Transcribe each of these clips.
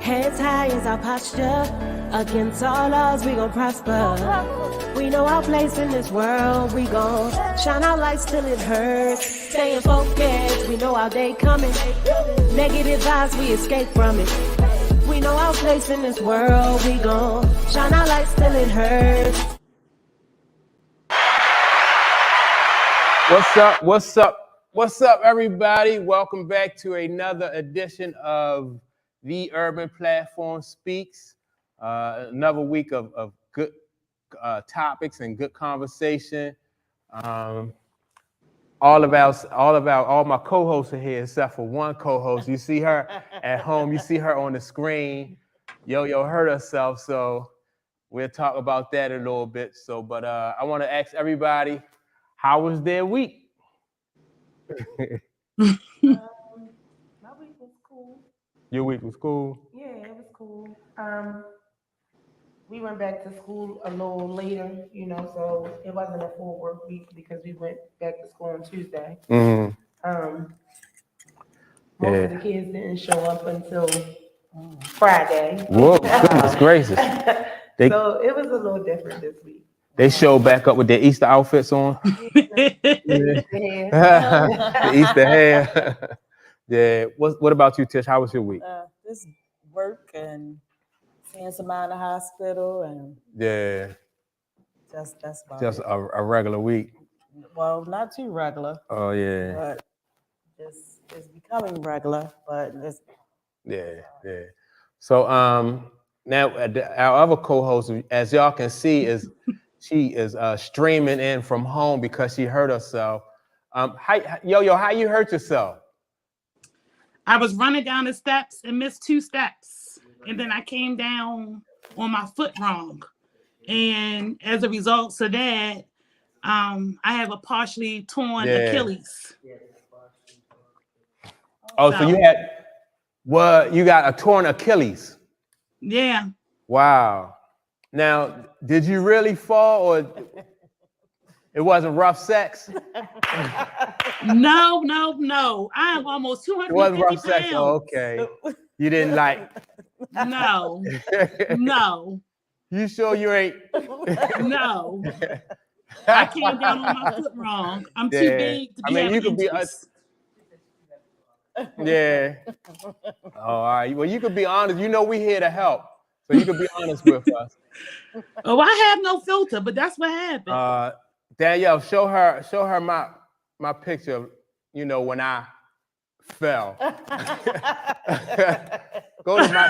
Heads high is our posture. Against all odds, we gon' prosper. We know our place in this world. We gon' shine our lights till it hurts. Staying focused, we know our day coming. Negative vibes, we escape from it. We know our place in this world. We gon' shine our lights till it hurts. What's up, everybody? Welcome back to another edition of The Urban Platform Speaks. Another week of good topics and good conversation. All my co-hosts are here except for one co-host. You see her at home. You see her on the screen. Yo hurt herself, so we'll talk about that in a little bit. But I want to ask everybody, how was their week? My week was cool. Your week was cool? Yeah, it was cool. We went back to school a little later, so it wasn't a full work week because we went back to school on Tuesday. Mm-hmm. Most of the kids didn't show up until Friday. Whoa, goodness gracious. So it was a little different this week. They showed back up with their Easter outfits on. The Easter hair. Yeah. What about you, Tish? How was your week? Just work and seeing somebody in the hospital and that's about just it. a regular week. Well, not too regular. Oh yeah. But it's becoming regular, but it's Yeah. So now our other co-host, as y'all can see, she is streaming in from home because she hurt herself. How you hurt yourself? I was running down the steps and missed 2 steps. And then I came down on my foot wrong. And as a result of that, I have a partially torn Achilles. Oh, so you got a torn Achilles? Yeah. Wow. Now, did you really fall or it wasn't rough sex? No. I am almost 250 It wasn't rough pounds. sex. Oh, okay. You didn't like. No. You sure you ain't? No. I came down on my foot wrong. I'm too big to be having you could be Yeah. Oh, all right. Well, you could be honest. We're here to help. So you could be honest with us. Oh, I have no filter, but that's what happened. Danielle, show her my picture, when I fell.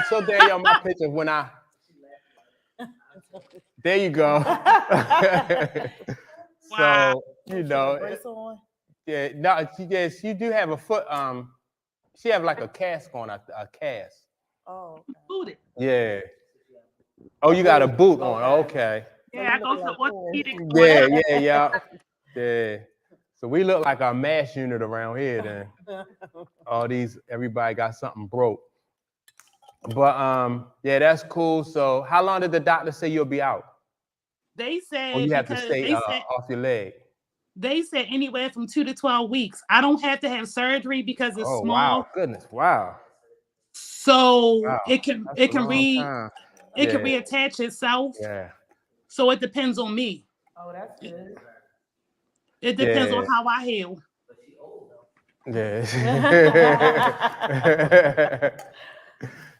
Show Danielle my picture when I. There you go. Wow. So, yeah, no, she do have a foot, she have like a cast on, a cast. Oh, Booted. Yeah. Oh, you got a boot on. Okay. Yeah, I go to orthopedic. Yeah. So we look like our MASH unit around here then. Everybody got something broke. But that's cool. So how long did the doctor say you'll be out? They said you have to stay off your leg. They said anywhere from 2 to 12 weeks. I don't have to have surgery because it's small. Wow, goodness, wow. So Wow. it can reattach itself. Yeah. So it depends on me. Oh, that's good. It depends on how I heal. Yeah.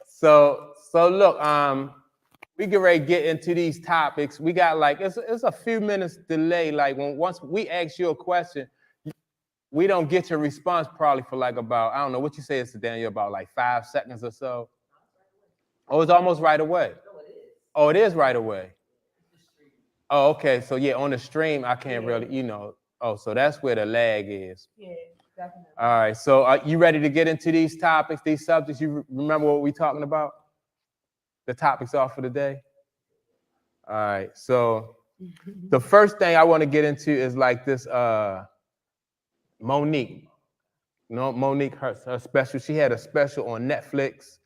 So look, we get ready to get into these topics. We got it's a few minutes delay. Once we ask you a question, we don't get your response probably for about, I don't know what you say, it's Daniel, about 5 seconds or so. Oh, it's almost right away. Oh, it is right away. Oh, okay. So on the stream, I can't really, Oh, so that's where the lag is. Yeah, definitely. All right. So are you ready to get into these topics, these subjects? You remember what we're talking about? The topics are for the day? All right. So the first thing I want to get into is this MoNique. MoNique, her special. She had a special on Netflix.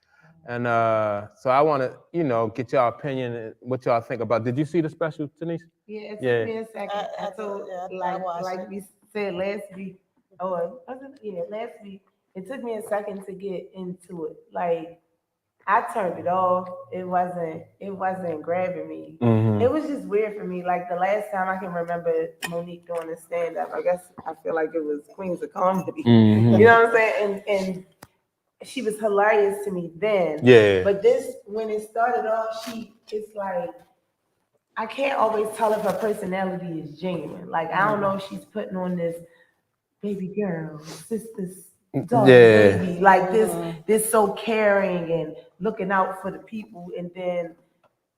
And so I want to, get y'all opinion and what y'all think about. Did you see the special, Denise? Yeah, it took me a second. So, like we said last week, last week, it took me a second to get into it. I turned it off. It wasn't grabbing me. Mhm. It was just weird for me. Like the last time I can remember MoNique doing a stand up, I guess I feel like it was Queens of Comedy. Mhm. You know what I'm saying? And she was hilarious to me then. Yeah. But this, when it started off, it's like, I can't always tell if her personality is genuine. Like, I don't know if she's putting on this baby girl, sister's daughter, Yeah. baby, like this so caring and looking out for the people. And then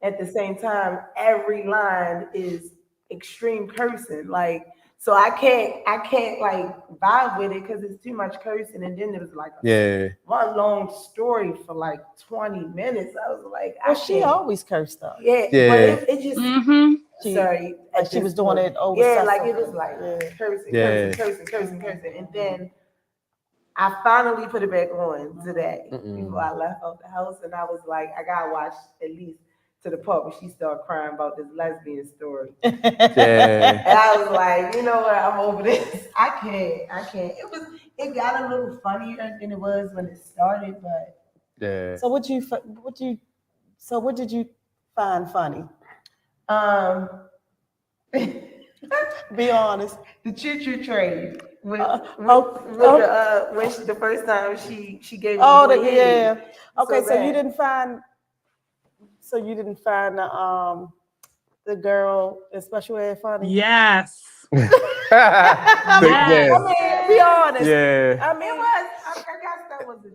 at the same time, every line is extreme cursing. Like, so I can't like vibe with it because it's too much cursing. And then there was like one long story for like 20 minutes. I was like, Well, she always cursed up. yeah, Yeah. but it just sorry, Like she was doing it over. Yeah, like it was like cursing. And then I finally put it back on today before I left out the house, and I was like, I gotta watch at least to the part where she started crying about this lesbian story. And I was like, you know what, I'm over this. I can't. It got a little funnier than it was when it started, but Yeah. So what did you find funny? Be honest. The choo-choo train. When the first time she gave me yeah. Okay, so you didn't find the girl in special ed funny? Yes. I mean, be honest. Yeah. I mean, I guess that was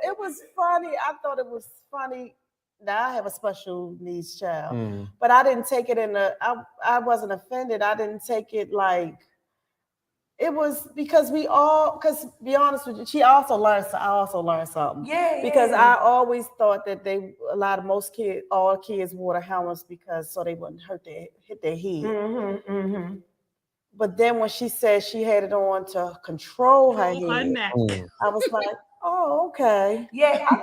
it was funny. I thought it was funny. Now I have a special needs child, but I didn't take it I wasn't offended. I didn't take it like it was because because be honest with you, I also learned something. Yeah. Because I always thought that all kids wore the helmets because so they wouldn't hit their head. But then when she said she had it on to control her head, I was like, oh, okay. Yeah, I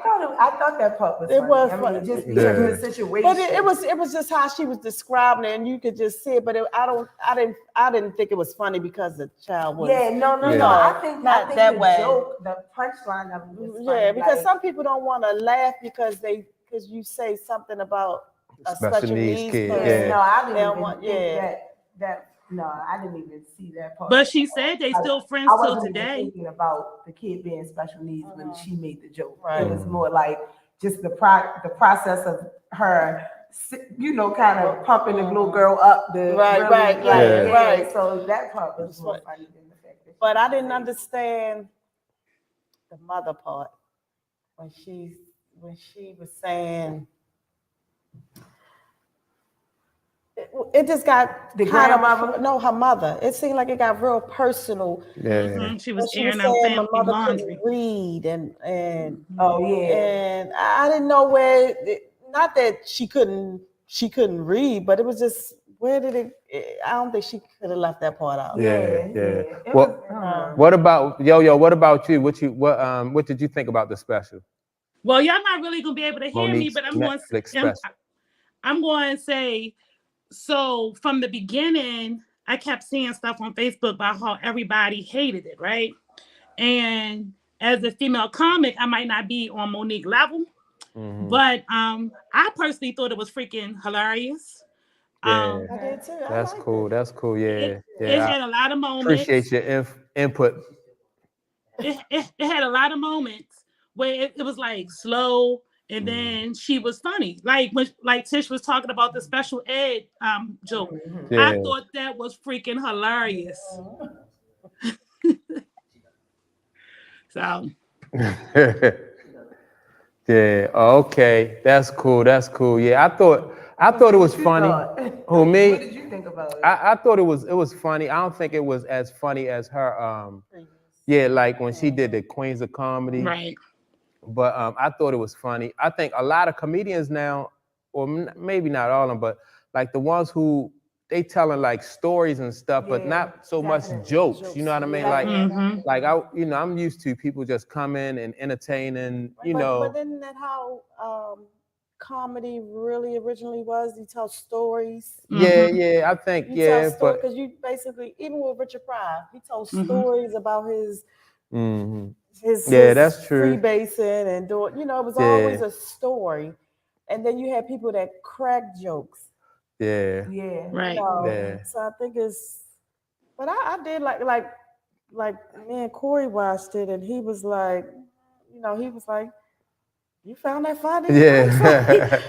thought that part was funny. It was funny. funny. Just because of the situation. But it was just how she was describing it, and you could just see it. But I didn't think it was funny because the child was. Yeah, no. I think that the way. Joke, the punchline of it was funny. Yeah, because some people don't want to laugh because you say something about a special needs kid. person. Yeah. No, I didn't think that. No, I didn't even see that part. But she said they still friends till today. I wasn't even thinking about the kid being special needs when she made the joke. Right. It was more like just the process of her, kind of pumping the little girl up. Right. So that part was more funny than the fact that. But I didn't understand the mother part when she was saying. It just got her mother. It seemed like it got real personal. Yeah. She was airing out family laundry. Read and and I didn't know where. Not that she couldn't read, but it was just where did it? I don't think she could have left that part out. Yeah. What about What about you? What did you think about the special? Well, y'all not really gonna be able to hear me, MoNique's but I'm going to say. So from the beginning, I kept seeing stuff on Facebook about how everybody hated it, right? And as a female comic, I might not be on MoNique level, but I personally thought it was freaking hilarious. Yeah, I did too. That's cool. That's cool. Yeah, it had a lot of moments. Appreciate your input. It had a lot of moments where it was like slow. And then she was funny. Like when Tish was talking about the special ed joke. Yeah. I thought that was freaking hilarious. So yeah, okay. That's cool. Yeah, I thought it was funny. Who, me? What did you think about it? I thought it was funny. I don't think it was as funny as her like when she did the Queens of Comedy. Right. But I thought it was funny. I think a lot of comedians now, or maybe not all of them, but like the ones who they telling like stories and stuff, but not so much jokes. You know what I mean? Like I'm used to people just coming and entertaining. But isn't that how comedy really originally was? You tell stories. Yeah. I think because you basically even with Richard Pryor, he told stories about his. that's true. freebasing and doing, it was always a story. And then you had people that crack jokes. Yeah. Yeah. Right. Yeah. So I think but I did like me and Corey watched it, and he was like, you found that funny? Yeah.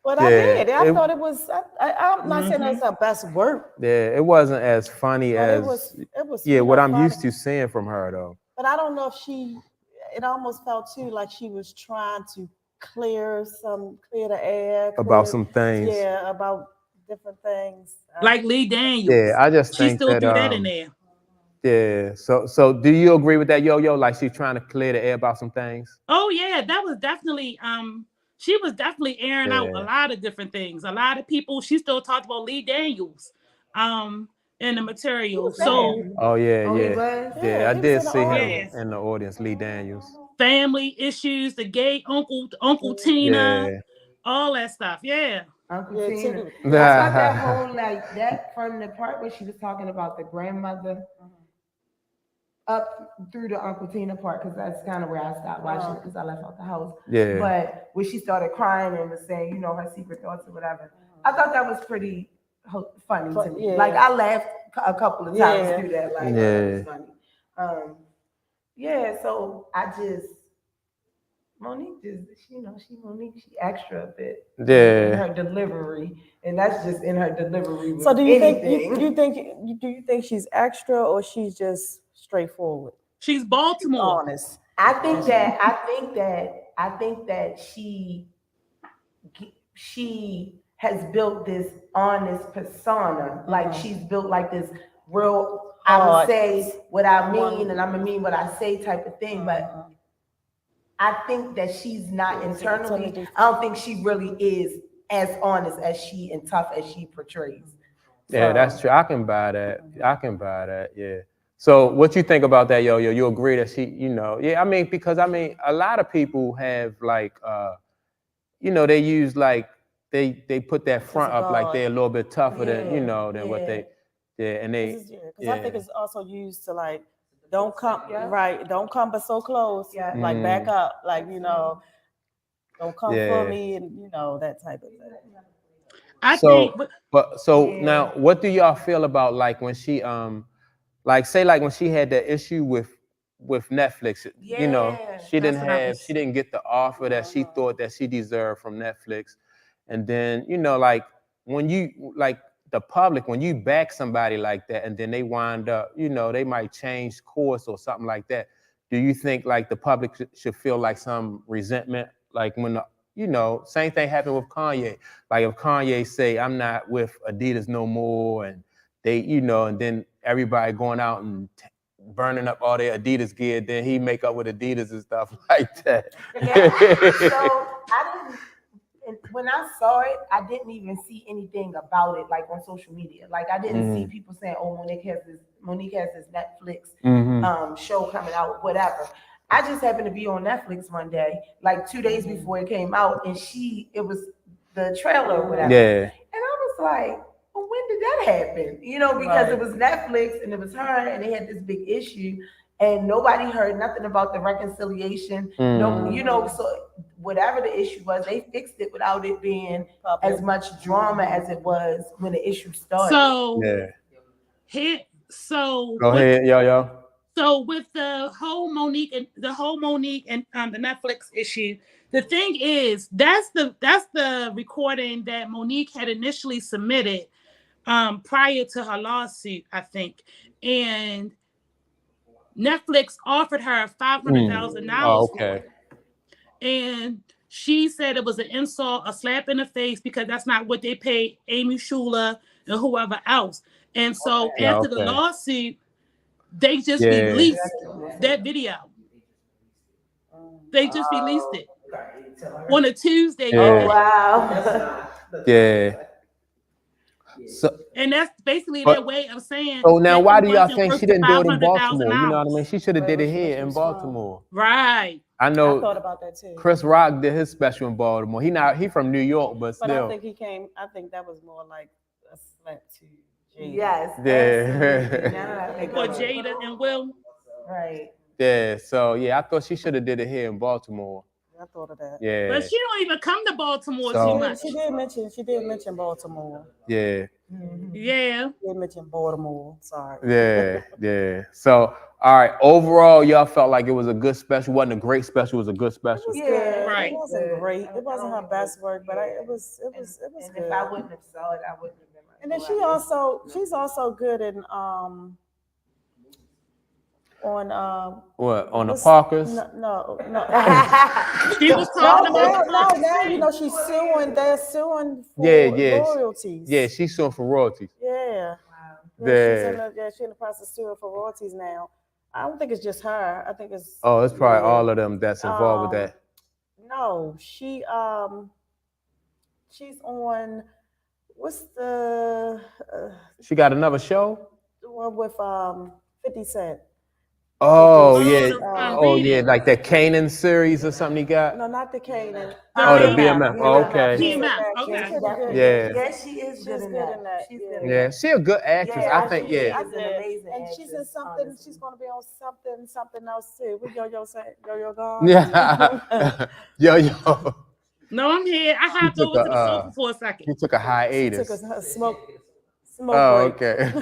But I Yeah. did. I thought it was. I'm not saying that's our best work, Yeah, it wasn't as funny but as it was. what I'm funny. used to seeing from her though. But I don't know if it almost felt too like she was trying to clear the air. About some things. Yeah, about different things. Like Lee Daniels. Yeah, I just she think still that threw that in there. Yeah. So do you agree with that, Yo-Yo? Like she's trying to clear the air about some things? Oh yeah, that was definitely she was definitely airing out a lot of different things. A lot of people, she still talked about Lee Daniels in the material. So I he did was in the see him audience. in the audience, Lee Daniels. Family issues, the gay Uncle Tina, Yeah. all that stuff. Yeah. Uncle Tina. I Yeah. thought that whole that from the part where she was talking about the grandmother up through the Uncle Tina part, because that's kind of where I stopped watching it because I left out the house. Yeah. But when she started crying and was saying, her secret thoughts or whatever, I thought that was pretty funny to me. Yeah. Like I laughed a couple of times through that. Like it was funny. So I just MoNique she extra a bit. Yeah. In her delivery, and that's just in her delivery. So do you think she's extra, or she's just straightforward? She's Baltimore. Honest. I think that she has built this honest persona. Like she's built like this real, I would say what I mean and I'm gonna mean what I say type of thing. But I think that she's not internally, I don't think she really is as honest as she and tough as she portrays. Yeah, that's true. I can buy that. Yeah. So what you think about that, Yo-Yo? You agree that she, I mean, because a lot of people have they use they put that front up like they're a little bit tougher than what they, and they, because I think it's also used to don't come but so close, like back up, don't come for me, and that type of thing. Now, what do y'all feel about when she when she had that issue with Netflix? She didn't get the offer that she thought that she deserved from Netflix, and then when you the public, when you back somebody like that and then they wind up, they might change course or something like that. Do you think the public should feel some resentment, when same thing happened with Kanye? If Kanye say, I'm not with Adidas no more, and they, and then everybody going out and burning up all their Adidas gear, then he make up with Adidas and stuff like that. So when I saw it, I didn't even see anything about it on social media. I didn't see people saying, "Oh, MoNique has this Netflix show coming out, whatever." I just happened to be on Netflix one day, 2 days before it came out, and it was the trailer or whatever. Yeah. And I was like, well, when did that happen? Because it was Netflix and it was her, and they had this big issue, and nobody heard nothing about the reconciliation. No, so whatever the issue was, they fixed it without it being as much drama as it was when the issue started. So go ahead, Yo-Yo. So with the whole MoNique and the the Netflix issue, the thing is that's the recording that MoNique had initially submitted prior to her lawsuit, I think, and Netflix offered her $500,000. Oh, okay. And she said it was an insult, a slap in the face, because that's not what they paid Amy Schumer and whoever else. And so after the lawsuit, they just released that video. They just released it on a Tuesday. Oh, wow. Yeah. So, and that's basically their way of saying. So now, why do y'all think she didn't do it in Baltimore? You know what I mean? She should have did it here in Baltimore. Right. I know. I thought about that too. Chris Rock did his special in Baltimore. He from New York, but still. But I think he came. I think that was more like a slap to Jada. Yes. Yeah. Or Jada and Will. Right. Yeah, so yeah, I thought she should have did it here in Baltimore. I thought of that. Yeah. But she don't even come to Baltimore So- too much. She did mention Baltimore. Yeah. Yeah. She did mention Baltimore. Sorry. Yeah. So, all right. Overall, y'all felt like it was a good special. Wasn't a great special. It was a good It special. was Yeah, good. Right. It wasn't Good. great. It wasn't her best work, but it was And good. if I wouldn't have saw it, I wouldn't have been like. And then oh, she's also good in on What on the what's- Parkers? No. She was talking about Now you know she's suing. They're suing for Yeah. royalties. Yeah, she's suing for royalties. Yeah. Yeah. She's in the process of suing for royalties now. I don't think it's just her. I think it's Oh, it's probably all of them that's involved with that. No, she's on what's the She got another show. one with 50 Cent. Oh Read yeah, It. like that Kanan series or something he got. No, not the Kanan. Oh, the BMF. BMF. Oh, okay. BMF, okay. She's pretty good. Yeah. Yeah, she is good in that. She's good in Yeah, that. she a good actress. Yeah, I think. she Yeah. is an amazing And she's in actress, something. honestly. She's gonna be on something else too. With Yo gone. Yeah. Yo. No, I'm here. I hopped took over a, to the sofa for a second. He took a She hiatus. took a smoke Oh, break. okay.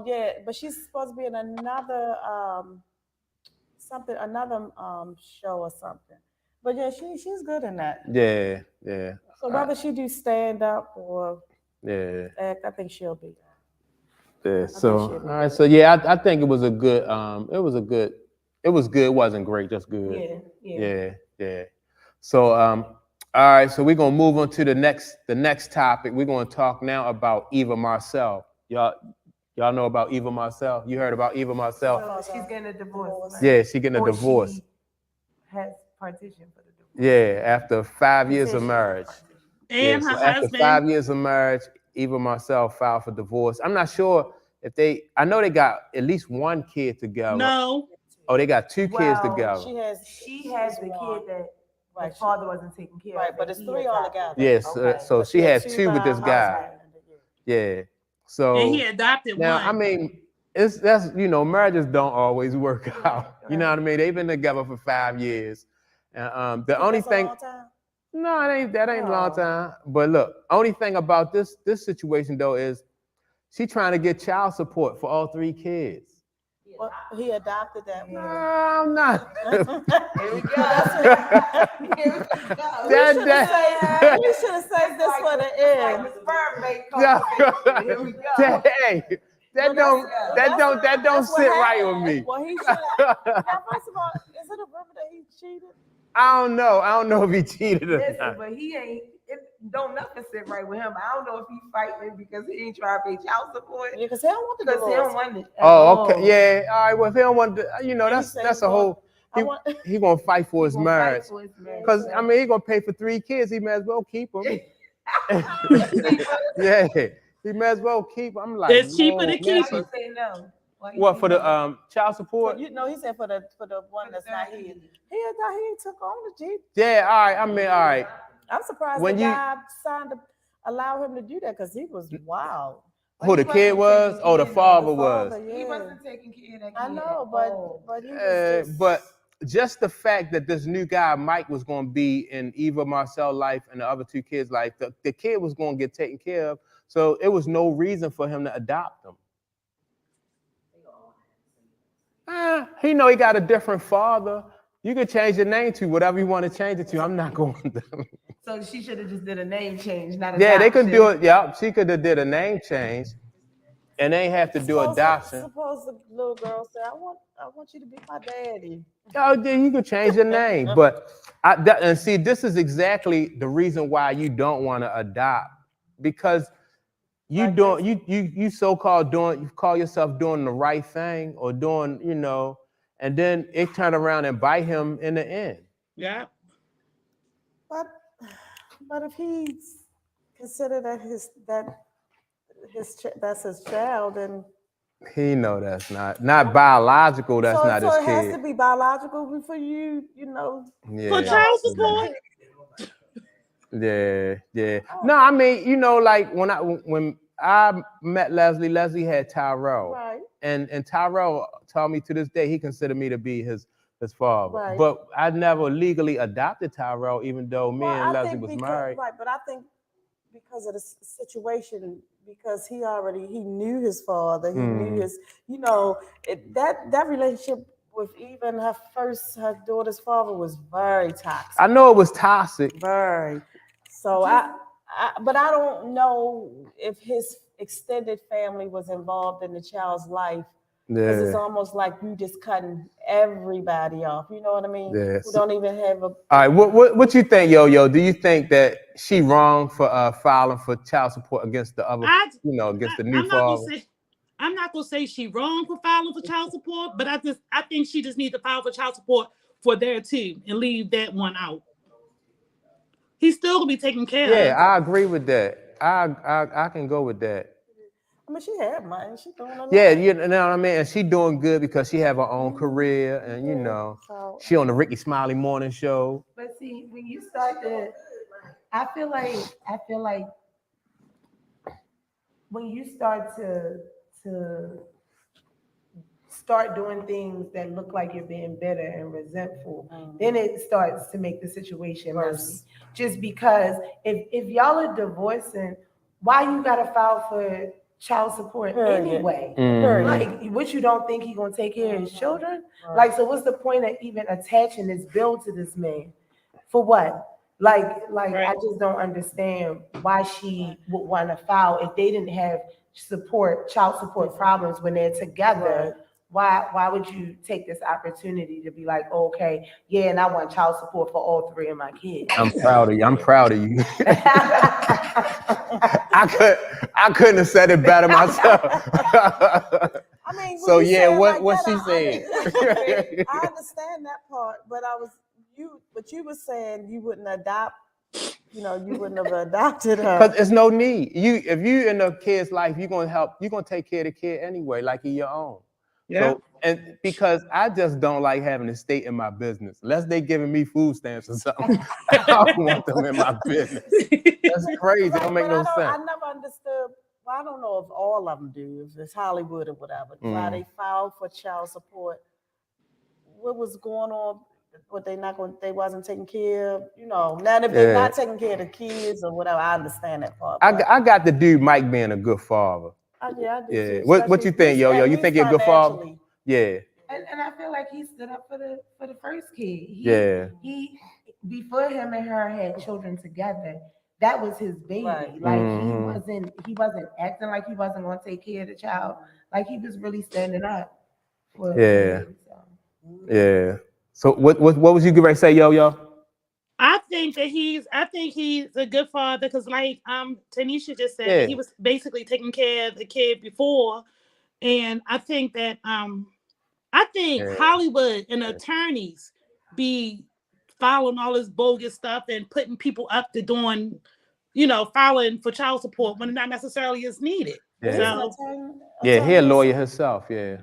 Yeah, but she's supposed to be in another another show or something. But yeah, she's good in that. Yeah. So whether she do stand up or Yeah. act, I think she'll be. Yeah. think So she'll be all right. So yeah, I think it was a good. It was good. It wasn't great, just good. Yeah. So all right. So we're gonna move on to the next topic. We're gonna talk now about Eva Marcille. Y'all know about Eva Marcille? You heard about Eva Marcille? So she's getting a divorce. right? Yeah, she getting a Or divorce. she has partitioned for the divorce. Yeah, after 5 years of Petition. marriage. And Yeah, her so after husband. 5 years of marriage, Eva Marcille filed for divorce. I'm not sure if I know they got at least one kid together. No. Oh, they got two kids Well, together. She has the kid that Right, the father wasn't taking care Right, of. but and it's he 3 adopted. altogether. Yes, Okay. so she had two with this guy. Yeah. So And he adopted now, one. I mean, that's marriages don't always work out. You know what I mean? They've been together for 5 years. And the only thing, no, that ain't a long time. But look, only thing about this situation though is she trying to get child support for all 3 kids. Well, he adopted that No, one. I'm not. Here we go. That- We should have saved this for the end. Here we go. Hey, that don't sit right with me. Well, he should. Now, first of all, is it a rumor that he cheated? I don't know if he cheated or Listen, not. but he ain't. It don't nothing sit right with him. I don't know if he's fighting because he ain't trying to pay child support. Yeah, because he don't want the Because he don't divorce. want it. Oh, okay, yeah. All right. Well, if he don't want to, that's a whole. He gonna fight for his marriage. Because I mean, he gonna pay for 3 kids. He may as well keep them. Yeah, he may as well keep. I'm like, It's cheaper to whoa, keep man. them. Say no. What for the child support? He said for the one that's not his. He took on the Jeep. Yeah. All right. I mean, all right. I'm surprised When the you- guy signed to allow him to do that because he was wild. Who the kid was? Oh, the father was. He wasn't taking care of that kid. I know, but he was just, But just the fact that this new guy Mike was going to be in Eva Marcille's life and the other 2 kids' life, the kid was going to get taken care of. So it was no reason for him to adopt them. He know he got a different father. You could change your name to whatever you want to change it to. I'm not going to. So she should have just did a name change, not Yeah, they could do adoption. it. Yeah, she could have did a name change, and they ain't have to do adoption. Suppose the little girl said, "I want you to be my daddy." Oh, yeah, you could change your name, but and see, this is exactly the reason why you don't want to adopt, because you so-called you call yourself doing the right thing or doing, and then it turned around and bite him in the end. Yeah. But if he's considered that's his child, then He know that's not biological. That's not his so it has kid. to be biological before you For child support. Yeah. No, I mean, like when I met Leslie had Tyrell. right. and Tyrell told me to this day he considered me to be his father. Right. But I never legally adopted Tyrell, even though me and Leslie was married. Right, but I think because of the situation, because he knew his father, he knew his, that relationship with even her daughter's father was very toxic. I know it was toxic. Very. So but I don't know if his extended family was involved in the child's life. Because it's almost like you just cutting everybody off. You know what I mean? Yeah. Who don't even have a. All right, what you think, Yo? Do you think that she wrong for filing for child support against the other, against the new father? I'm not gonna say she wrong for filing for child support, but I think she just needs to file for child support for there too and leave that one out. He's still gonna be taken care of. Yeah, I agree with that. I can go with that. I mean, she had money. She doing a lot. Yeah, you know what I mean? And she doing good because she have her own career and, she on the Ricky Smiley morning show. But see, when you start to, I feel like when you start to start doing things that look like you're being bitter and resentful, then it starts to make the situation worse. Just because if y'all are divorcing, why you gotta file for child support anyway? Like, what, you don't think he gonna take care of his children? Like, so what's the point of even attaching this bill to this man? For what? Like I just don't understand why she would want to file if they didn't have child support problems when they're together. Why would you take this opportunity to be like, oh, okay, yeah, and I want child support for all three of my kids? I'm proud of you. I couldn't have said it better myself. I mean, so yeah, what she said. I understand that part, but you were saying you wouldn't adopt. You wouldn't have adopted her. Because there's no need. If you in the kid's life, you're gonna take care of the kid anyway, like he your own. Yeah. So, and because I just don't like having a state in my business, unless they giving me food stamps or something. I don't want them in my business. That's crazy. It don't make no sense. I never understood. Well, I don't know if all of them do, if it's Hollywood or whatever. Why they filed for child support? What was going on? What they wasn't taking care of? Now if they're not taking care of the kids or whatever, I understand that part. I got the dude Mike being a good father. Yeah, I do. Yeah. What you think, Yo? You think you're a good father? Yeah. And I feel like he stood up for the first kid. He before him and her had children together, that was his baby. Right. Like he wasn't acting like he wasn't going to take care of the child. Like he was really standing up for the baby, Yeah. So what was you going to say, Yo? I think he's a good father because, like Tanisha just said, he was basically taking care of the kid before, and I think that Hollywood and attorneys be following all this bogus stuff and putting people up to doing, filing for child support when it not necessarily is needed. Yeah, he a lawyer himself. Yeah,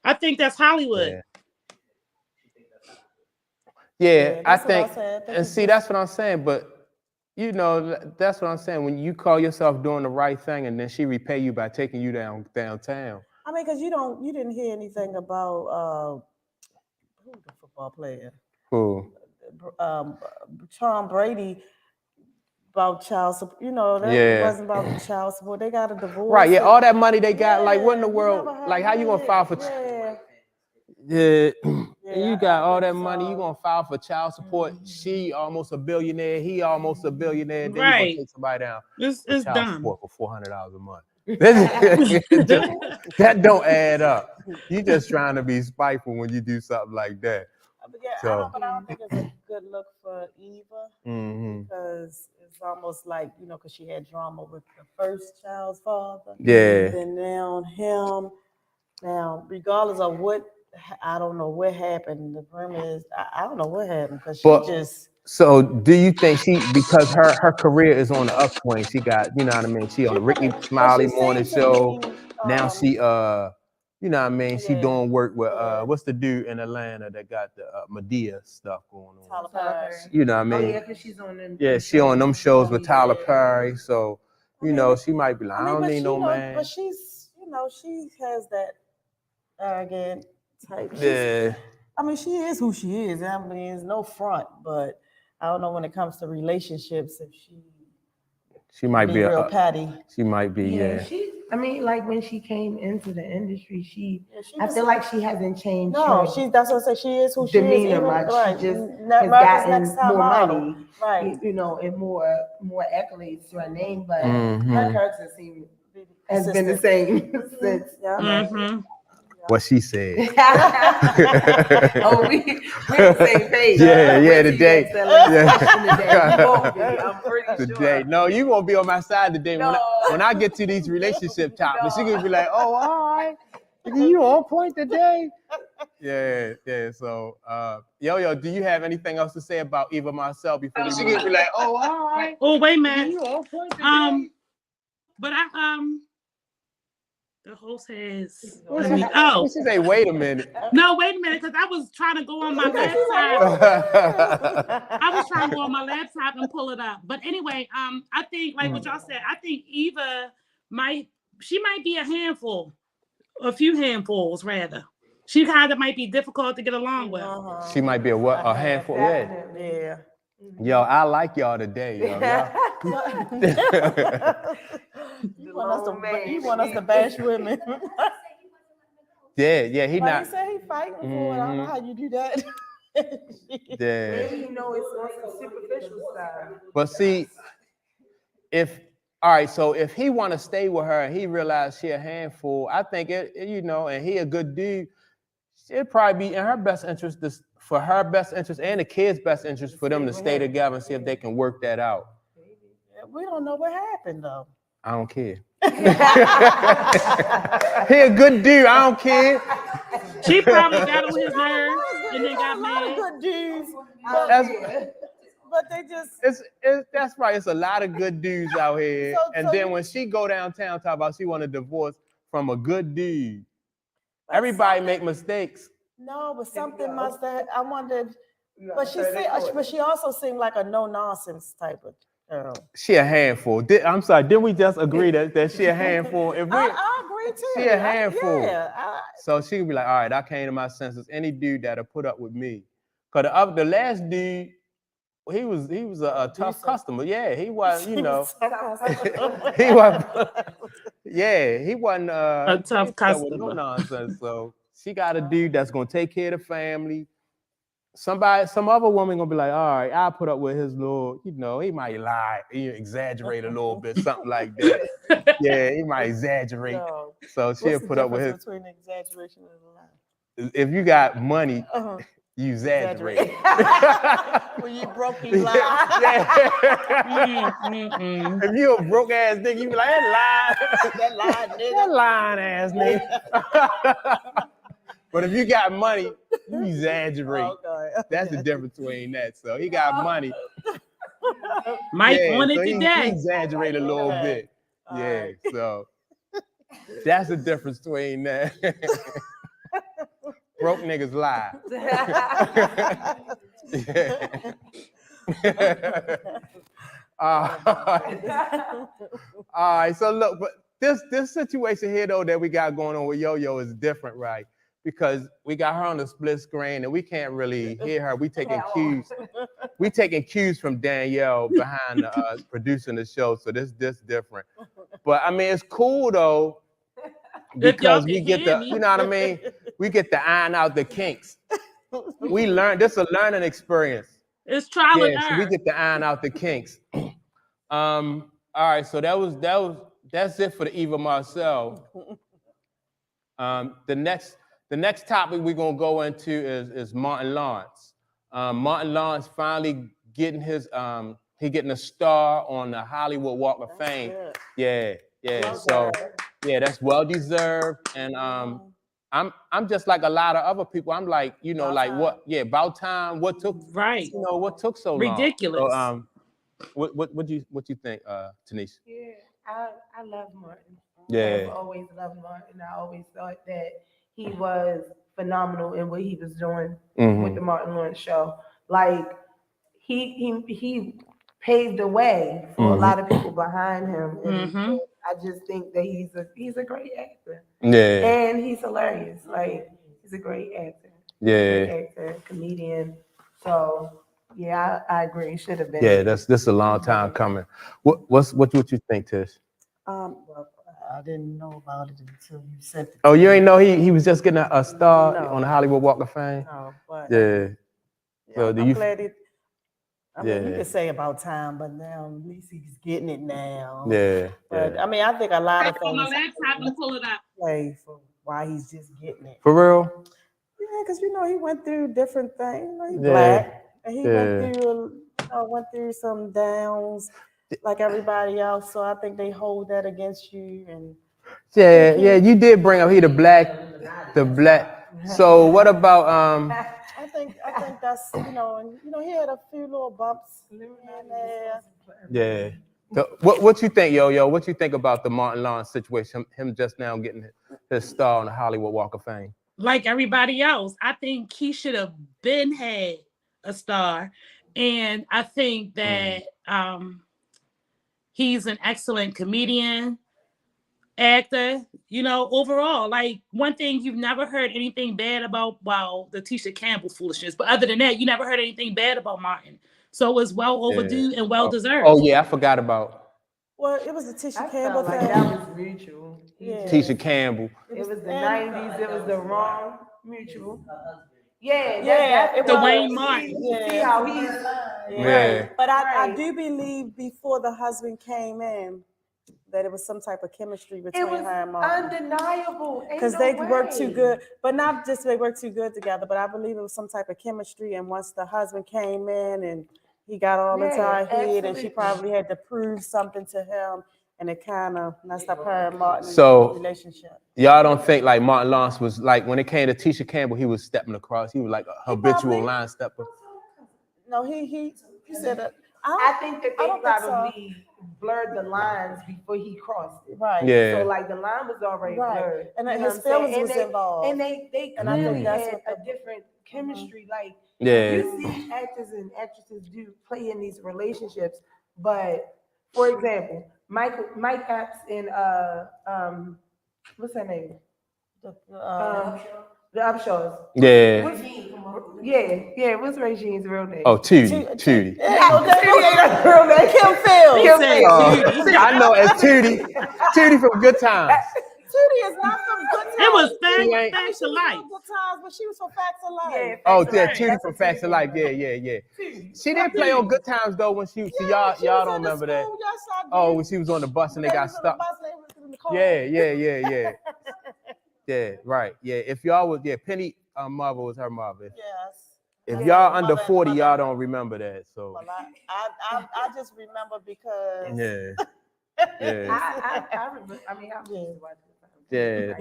I think that's Hollywood. Yeah, I think and see, that's what I'm saying. But that's what I'm saying. When you call yourself doing the right thing, and then she repay you by taking you downtown. I mean, because you didn't hear anything about who the football player? Who? Tom Brady. About child support, it wasn't about the child support. They got a divorce. Right, yeah, all that money they got, like what in the world? Like how you gonna file for? You got all that money, you gonna file for child support? She almost a billionaire, he almost a billionaire. Then you gonna take somebody down for child support for $400 a month. That don't add up. You just trying to be spiteful when you do something like that. But I don't think it's a good look for Eva because it's almost like, because she had drama with the first child's father. Yeah. And now him. Now, regardless of what, I don't know what happened. The premise is, I don't know what happened because she just. So do you think because her career is on the upswing, she got, you know what I mean? She on the Ricky Smiley morning show. Now she, you know what I mean? She doing work with, what's the dude in Atlanta that got the Medea stuff going on? Tyler Perry. You know what I mean? Oh, yeah, because she's on them. Yeah, she on them shows with Tyler Perry. So, she might be like, I don't need no man. But she's, she has that arrogant type. Yeah. I mean, she is who she is. I mean, there's no front, but I don't know when it comes to relationships if She might be real patty. She might be, yeah. I mean, like when she came into the industry, I was- feel like she hasn't changed. No, her that's what I say. She is who she is. demeanor Even, much. right. She just America's has Next gotten Top more Model. money, Right. you know, and more accolades to her name, but Mhm. her character has been the same since. Mm-hmm. What she said. Oh, we the same page. Yeah, Wait till you today. ask that last Yeah. question today. You won't be, I'm pretty Today. sure. No, you won't be on my side today. No. When I get to these relationship topics, she gonna be like, oh, all right. You on point today. Yeah. So Yo, do you have anything else to say about Eva Marcille before She gonna be like, oh, all right. Oh, wait a minute. You on point today? But the host has. Oh, she say, wait a minute. No, wait a minute, because I was trying to go on my laptop. I was trying to go on my laptop and pull it up. But anyway, I think, like what y'all said, I think Eva might be a handful, a few handfuls rather. She kind of might be difficult to get along with. She might be a handful. Yeah. Yo, I like y'all today, yo. You want us to bash women. Yeah, he Like not. he said he fighting for it. I don't know how you do that. Yeah. Maybe you know it's on some superficial side. But see, so if he want to stay with her and he realized she a handful, I think and he a good dude, it'd probably be in her best interest, for her best interest and the kids' best interest for them to stay together and see if they can work that out. We don't know what happened though. I don't care. He a good dude. I don't care. She probably got on his nerves and then got mad. Good dudes, but they just. That's right. It's a lot of good dudes out here. So Then when she go downtown talk about she want a divorce from a good dude, everybody make mistakes. No, but something must have. I wondered. But she also seemed like a no nonsense type of girl. She a handful. I'm sorry. Didn't we just agree that she a handful? I agree too. She a handful. Yeah. So she could be like, all right, I came to my senses. Any dude that'll put up with me. Cause the last dude, he was a tough customer. Yeah, he was. He was. Yeah, he wasn't A tough customer. With no nonsense. So she got a dude that's gonna take care of the family. Some other woman gonna be like, all right, I'll put up with his little, he might lie, he exaggerate a little bit, something like that. Yeah, he might exaggerate. No. So she'll put up with his. Between exaggeration and a lie. If you got money, you exaggerate. When you broke, you lie. If you a broke ass nigga, you be like, that lying ass nigga. But if you got money, you exaggerate. Okay. That's the difference between that. So he got money. Mike on it so today. He exaggerate a little bit. Yeah, so that's the difference between that. Broke niggas lie. All right, so look, but this situation here though that we got going on with Yo-Yo is different, right? Because we got her on the split screen and we can't really hear her. We taking cues from Danielle behind producing the show. So this different. But I mean, it's cool though, because we get you know what I mean? We get to iron out the kinks. We learn, this is a learning experience. It's trial and error. So we get to iron out the kinks. All right, so that's it for the Eva Marcille. The next topic we're gonna go into is Martin Lawrence. Martin Lawrence finally getting getting a star on the Hollywood Walk of Fame. Good. Yeah. So that's well deserved. And I'm just like a lot of other people. I'm like, what? Yeah, about time. What took? Right. What took so long? Ridiculous. So, what you think, Tanisha? Yeah, I love Martin. Yeah. I've always loved Martin. I always thought that he was phenomenal in what he was doing with the Martin Lawrence show. Like he paved the way for a lot of people behind him. And I just think that he's a great actor. Yeah. And he's hilarious. Like he's a great actor. Yeah. Great actor, comedian. So yeah, I agree. He should have been. Yeah, this a long time coming. What you think, Tish? Well, I didn't know about it until you sent it. Oh, you ain't know he was just getting a star No. on the Hollywood Walk of Fame? No, but Yeah. So do I'm you? glad it. I mean, you Yeah. could say about time, but now at least he's getting it now. Yeah. But Yeah. I mean, I think a lot of On my things laptop and pull it up. play for why he's just getting it. For real? Yeah, because he went through different things. He's Yeah. black, and he Yeah. went through some downs like everybody else. So I think they hold that against you. And Yeah. You did bring up the black. So what about I think that's and he had a few little bumps in there. Yeah. So what you think, yo? What you think about the Martin Lawrence situation? Him just now getting his star on the Hollywood Walk of Fame. Like everybody else, I think he should have been had a star, and I think that he's an excellent comedian, actor. Overall, like one thing you've never heard anything bad about, the Tisha Campbell foolishness, but other than that, you never heard anything bad about Martin. So it was well overdue and well deserved. Oh yeah, I forgot about. Well, it was the Tisha I Campbell felt like thing. that was mutual. Yeah. Tisha Campbell. It was the 90s. It was the wrong mutual. It The was. Wayne Martin. See how he's. Yeah. But I do believe before the husband came in that it was some type of chemistry between It was her and Martin. undeniable. Because they worked too good, but not just they worked too good together, but I believe it was some type of chemistry. And once the husband came in and he got all into her head, and she probably had to prove something to him, and it kind of messed up her and Martin's relationship. Y'all don't think like Martin Lawrence was like when it came to Tisha Campbell, he was stepping across. He was like a habitual line stepper. No, he said that. I think that they probably blurred the lines before he crossed it. Right. Yeah. So like the line was already blurred. And his feelings was involved. And they And I think that's had what a different chemistry. Like Yeah. you see actors and actresses do play in these relationships, but for example, Mike Epps and what's her name? The Upshaws. Yeah. What's Regine's real name? Oh, Tootie. Real name. Kim Fields. I know as Tootie. Tootie from Good Times. Tootie is not from Good Times. It was Facts of Life. Good Times, but she was from Facts of Life. Yeah, Oh, yeah, Tootie from Facts of Life. Yeah. She didn't play on Good Times though when she y'all don't remember that. Yes, I do. Oh, when she was on the bus and they got stuck. Yeah. Yeah, right. Yeah, if y'all was Penny Marvel was her mother. Yes. If y'all under 40, y'all don't remember that. So Well, I just remember because yeah. I remember. I mean, I was watching Yeah.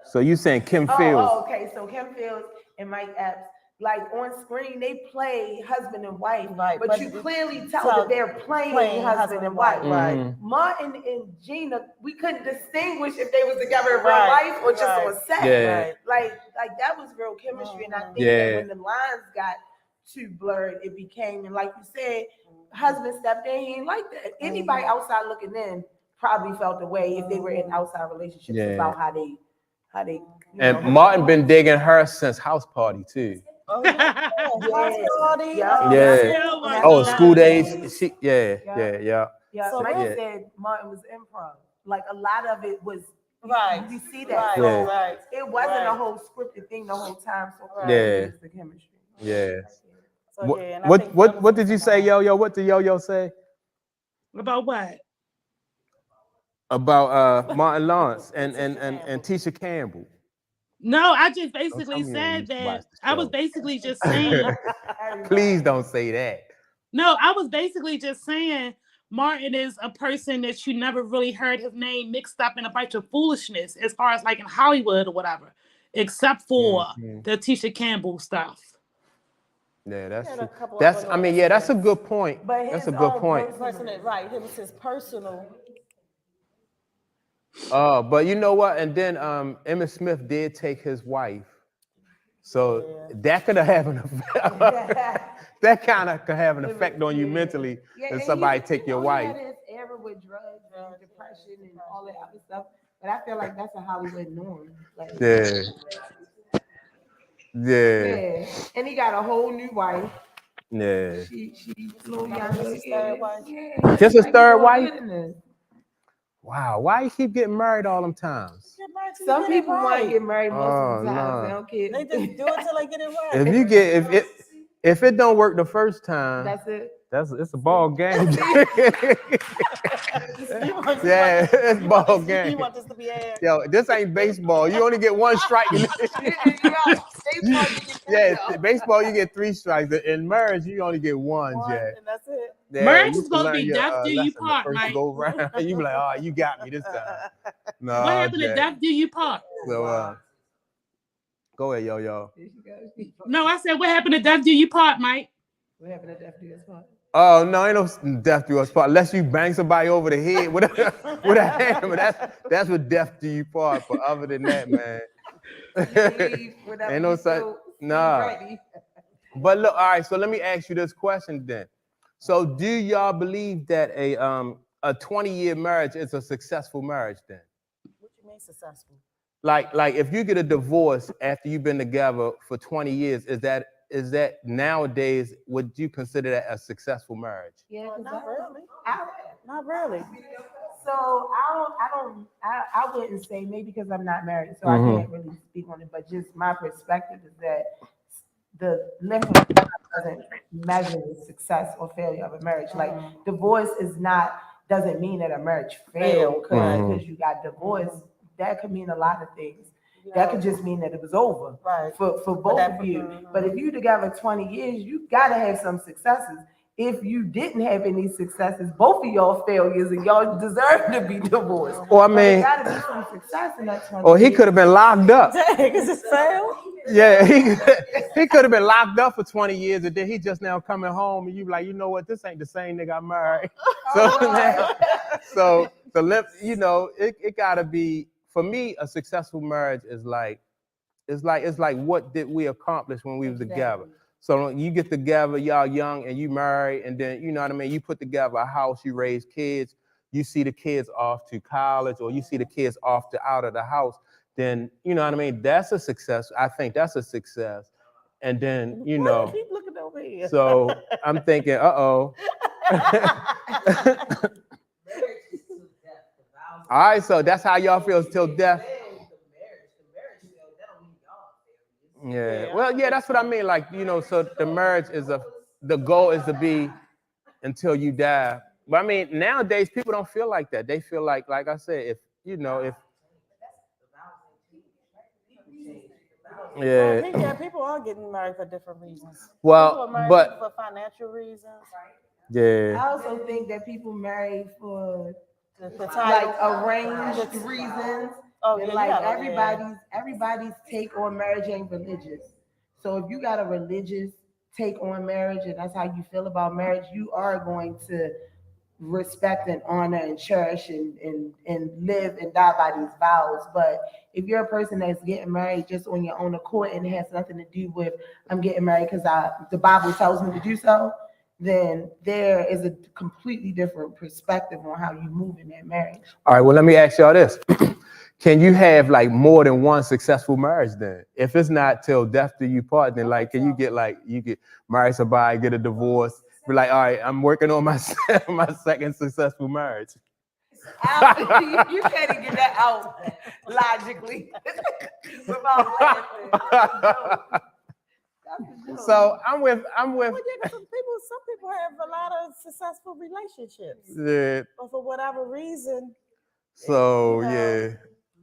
So you saying Kim Fields? Oh, okay. So Kim Fields and Mike Epps, like on screen, they play husband and wife, Right, but you clearly tell that they're playing husband and wife. Right. Martin and Gina, we couldn't distinguish if they was together in real life or just on set. Yeah. Like that was real chemistry, and I think that when the lines got too blurred, it became, and like you said, husband stepped in, he ain't like that. Anybody outside looking in probably felt the way if they were in outside relationships about how they. And Martin been digging her since House Party too. Oh, yeah. Oh, School Days. Yeah. So Mike said Martin was improv. Like a lot of it was You see that? Right. So Right. it wasn't a whole scripted thing the whole time. So Yeah. the chemistry. Yeah. So, and I think What did you say, Yo-Yo? What did Yo-Yo say? About what? About Martin Lawrence and Tisha Campbell. No, I just basically tell me you said used to that. watch the I was show. basically just saying. Please don't say that. No, I was basically just saying Martin is a person that you never really heard his name mixed up in a bunch of foolishness as far as like in Hollywood or whatever, except for the Tisha Campbell stuff. Yeah, that's true. That's a good point. But That's a good point. Right, it was his personal. But you know what? And then Emmitt Smith did take his wife. So that could have an effect. That kind of could have an effect on you mentally. If somebody take your wife. He had his era with drugs and depression and all that other stuff, but I feel like that's a Hollywood norm. Like, Yeah. yeah, and he got a whole new wife. Yeah. She's a little younger. Just his Like, third he's wife? good in this. Wow. Why you keep getting married all them times? Some people want to get married most of the time. no. They don't care. They just do it till they get it right. If you get if it don't work the first time, That's it. it's a ball game. Yeah, it's ball game. You want this to be aired? Yo, this ain't baseball. You only get one strike. Yeah, baseball you get 3 strikes. In marriage, you only get one, Jack. And that's it. Yeah, Marriage you is supposed to learn be your, death do you lesson the part, first Mike. go round. You be like, oh, you got me this time. No, What happened to Jack. death do you part? So, go ahead, yo. No, I said, what happened to death do you part, Mike? What happened to Death Do Us Part? Oh no, ain't no death do us part unless you bang somebody over the head with a hammer. That's what death do you part. But other than that, man, ain't no such. Nah. But look, all right. So let me ask you this question then. So do y'all believe that a 20-year marriage is a successful marriage then? What you mean successful? Like if you get a divorce after you've been together for 20 years, is that nowadays would you consider that a successful marriage? Yeah, Not really. Not really. So I wouldn't say, maybe because I'm not married, so I can't really speak on it. But just my perspective is that the length of time doesn't measure the success or failure of a marriage. Like divorce doesn't mean that a marriage failed because you got divorced. That could mean a lot of things. That could just mean that it was over for both of you. But if you together 20 years, you gotta have some successes. If you didn't have any successes, both of y'all failures, and y'all deserve to be divorced. Or I mean, there gotta be some success in that 20 or he years. could have been locked up. Dang, is it fail? Yeah, he could have been locked up for 20 years, and then he just now coming home, and you be like, you know what, this ain't the same nigga I married. So it gotta be, for me, a successful marriage is like, it's like what did we accomplish when we was together? So you get together, y'all young, and you marry, and then you know what I mean. You put together a house, you raise kids, you see the kids off to college, or you see the kids off to out of the house. Then you know what I mean. That's a success. I think that's a success. And then Why you keep looking over here? So I'm thinking, All right, so that's how y'all feel till death. Yeah. Well, yeah, that's what I mean. Like, so the marriage the goal is to be until you die. But I mean, nowadays people don't feel like that. They feel like I said, if Yeah, people are getting married for different reasons. Well, people are married but for financial reasons. Yeah. I also think that people marry for title, arranged reasons. Oh, And yeah, everybody's take on marriage ain't religious. So if you got a religious take on marriage and that's how you feel about marriage, you are going to respect and honor and cherish and live and die by these vows. But if you're a person that's getting married just on your own accord and it has nothing to do with I'm getting married because the Bible tells me to do so, then there is a completely different perspective on how you move in that marriage. All right, well, let me ask y'all this. Can you have like more than one successful marriage then? If it's not till death do you part, then like, can you get marry somebody, get a divorce, be like, all right, I'm working on my second successful marriage. You can't even get that out logically without laughing. So I'm with. Well, yeah, some people have a lot of successful relationships. Yeah. But for whatever reason. So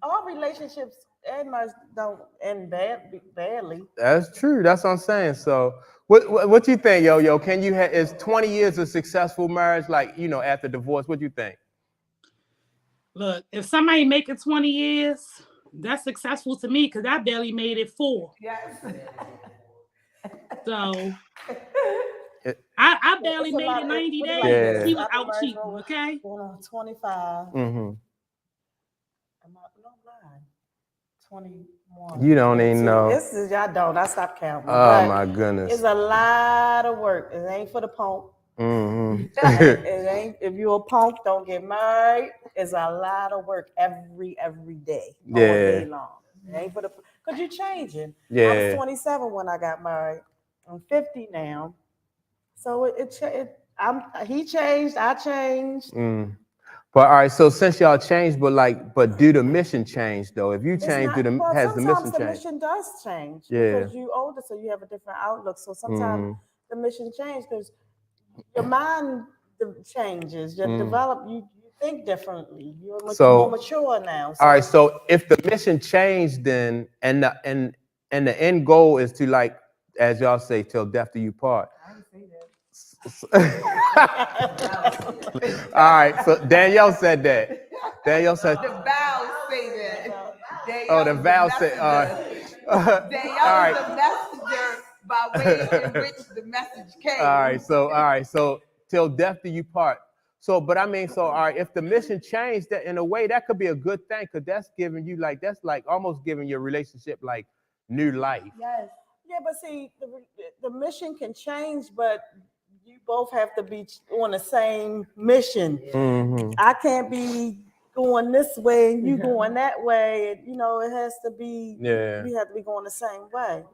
all relationships and marriage don't end badly. That's true. That's what I'm saying. So what you think, yo? Can you is 20 years of successful marriage, like, after divorce? What do you think? Look, if somebody make it 20 years, that's successful to me because I barely made it 4. Yes. So I barely made it 90 days. Yeah. He was out cheating, okay? 25. Mm-hmm. I'm lying. 21. You don't even know. This is, I don't. I stopped counting. Oh my goodness. It's a lot of work. It ain't for the punk. Mm-hmm. It ain't. If you're a punk, don't get married. It's a lot of work every day, all day long. It ain't for the, because you're changing. Yeah. I was 27 when I got married. I'm 50 now. So he changed, I changed. But all right, so since y'all changed, but do the mission change though? If you change, has the mission sometimes the changed? mission does change Yeah. because you're older, so you have a different outlook. So sometimes the mission changes because your mind changes, you develop, you think differently. You're more mature now. So. All right, so if the mission changed, then and the end goal is to, like, as y'all say, till death do you part. I didn't say that. All right, so Danielle said that. Danielle said The vows say that. Oh, the vows say. Danielle is the messenger by way in which the message came. All right, so till death do you part. So, but I mean, so all right, if the mission changed, that in a way that could be a good thing, because that's giving you that's like almost giving your relationship like new life. Yes. Yeah, but see, the mission can change, but you both have to be on the same mission. Mm-hmm. I can't be going this way and you going that way. You know, it has to be. Yeah. We have to be going the same way.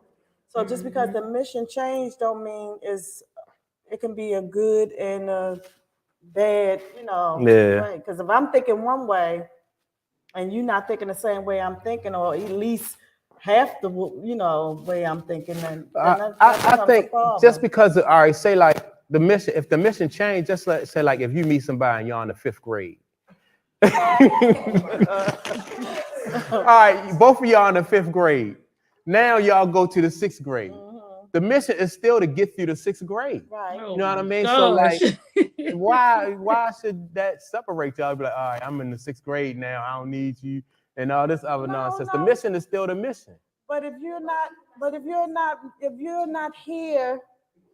So just because the mission changed, don't mean it can be a good and a bad. You know. Yeah. Because if I'm thinking one way, and you're not thinking the same way I'm thinking, or at least half the way I'm thinking, then I think just because all right, say like the mission, if the mission changed, just say like if you meet somebody and you're in the 5th grade. All right, both of y'all in the 5th grade. Now y'all go to the 6th grade. The mission is still to get through the 6th grade. Right. You know what I mean? Gosh. So like, why should that separate y'all? Be like, all right, I'm in the 6th grade now. I don't need you and all this other nonsense. No. The mission is still the mission. But if you're not here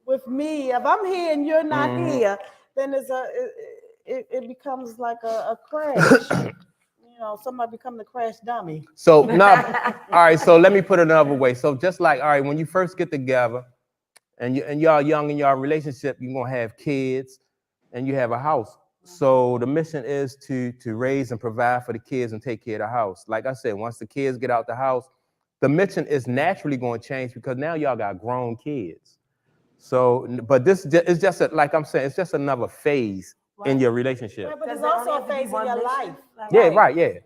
with me, if I'm here and you're not here, then it becomes like a crash. Somebody become the crash dummy. So now, all right. So let me put it another way. So just like, all right, when you first get together, and y'all young in y'all relationship, you're gonna have kids, and you have a house. So the mission is to raise and provide for the kids and take care of the house. Like I said, once the kids get out the house, the mission is naturally going to change because now y'all got grown kids. So, but this is just like I'm saying, it's just another phase in your relationship. Right, but it's also a phase in your life. Yeah, right, yeah.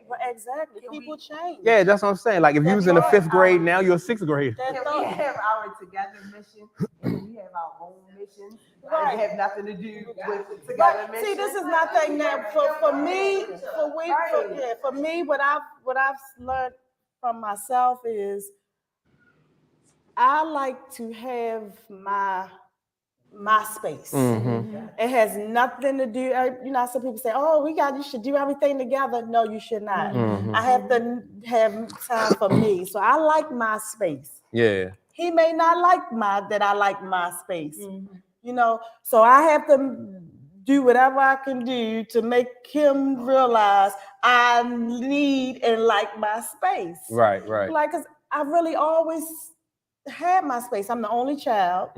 But exactly, people change. Yeah, that's what I'm saying. Like if you was in the 5th grade, now you're a 6th grader. Can we have our together mission and we have our own mission? Right. It have nothing to do with the together mission. See, this is my thing now. For me, what I've learned from myself is I like to have my space. It has nothing to do. Some people say, "Oh, you should do everything together." No, you should not. I have to have time for me. So I like my space. Yeah. He may not like that I like my space. So I have to do whatever I can do to make him realize I need and like my space. Right. Like, cause I really always had my space. I'm the only child.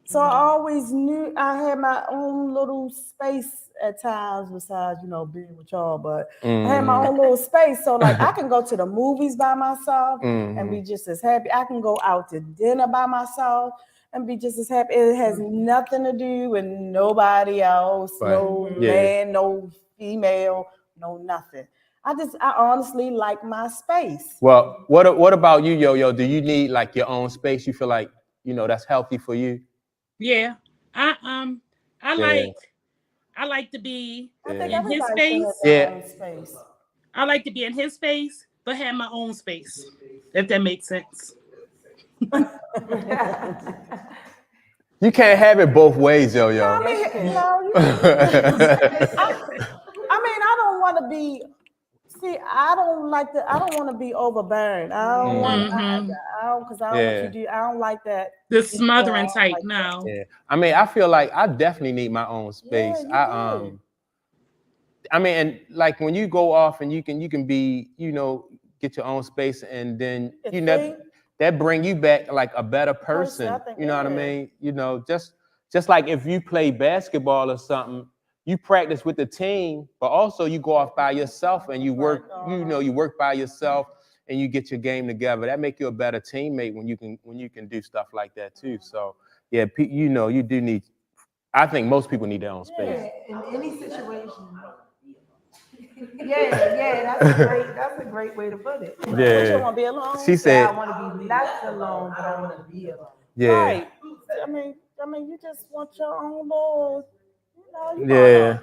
So I always knew I had my own little space at times, besides, being with y'all, but I had my own little space. So like I can go to the movies by myself and be just as happy. I can go out to dinner by myself and be just as happy. It has nothing to do with nobody else, no man, no female, no nothing. I honestly like my space. Well, what about you, Yo-Yo? Do you need like your own space? You feel like, that's healthy for you? Yeah. I like to be in his space. Space. I like to be in his space, but have my own space, if that makes sense. You can't have it both ways, Yo-Yo. I don't want to be. See, I don't want to be overbearing. I don't want. Because I don't want you to do. I don't like that. The smothering type. No. Yeah. I mean, I feel like I definitely need my own space. Yeah, I mean, and like when you go off and you can be, get your own space, and then It's you know free. that bring you back like a better person. I think, You know what I yeah. mean? You know, just like if you play basketball or something, you practice with the team, but also you go off by yourself and you work. You know, you work by yourself and you get your game together. That make you a better teammate when you can do stuff like that too. So yeah, you know, you do need. I think most people need their own space. Yeah, in any situation. Yeah, that's a great way to put it. But you Yeah. want to be alone? She Yeah, said, I want to be left alone, but I want to be alone. yeah. Right. I mean, you just want your own little, you Yeah.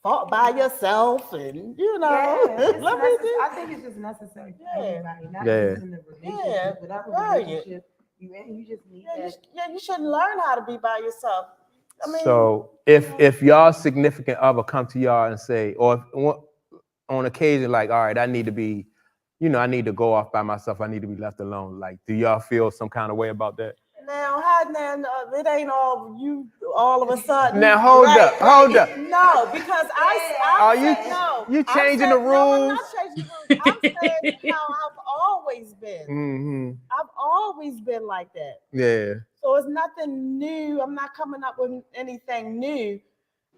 fought by yourself, and Yeah, it's let me do. I think it's just necessary for everybody, not Yeah. just in the relationship, Yeah, whatever right. relationship you in, you just need Yeah, that. you should learn how to be by yourself. I mean, So if y'all significant other come to y'all and say, or if, on occasion, like, all right, I need to be, you know, I need to go off by myself. I need to be left alone. Like, do y'all feel some kind of way about that? now, it ain't all of a sudden. Now hold up. No, because Are you I'm changing saying- the No, I'm not rules? changing the rules. I'm saying how I've always been. Mm-hmm. I've always been like that. Yeah. So it's nothing new. I'm not coming up with anything new.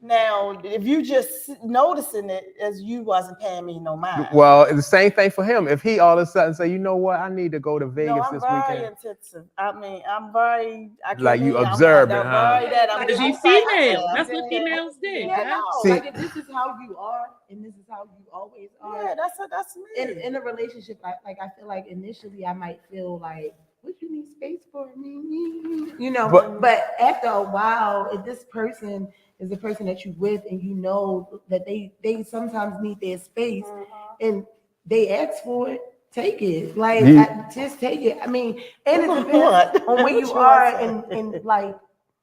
Now, if you just noticing it as you wasn't paying me no mind. Well, it's the same thing for him. If he all of a sudden say, you know what, I need to go to Vegas No, I'm this very weekend. intensive. I mean, I'm very. I can't Like you even- I'm observing, I'm huh? very that. I'm Because you just female. like, That's what females do. Yeah, Yeah. no, See- Like if this is how you are, and this is how you always are. yeah, that's me. In a relationship, I feel like initially I might feel like, what you need space for me? You know, but after a while, if this person is the person that you with and you know that they sometimes need their space and they ask for it, take it. Like just take it. I mean, and it depends on where you are and like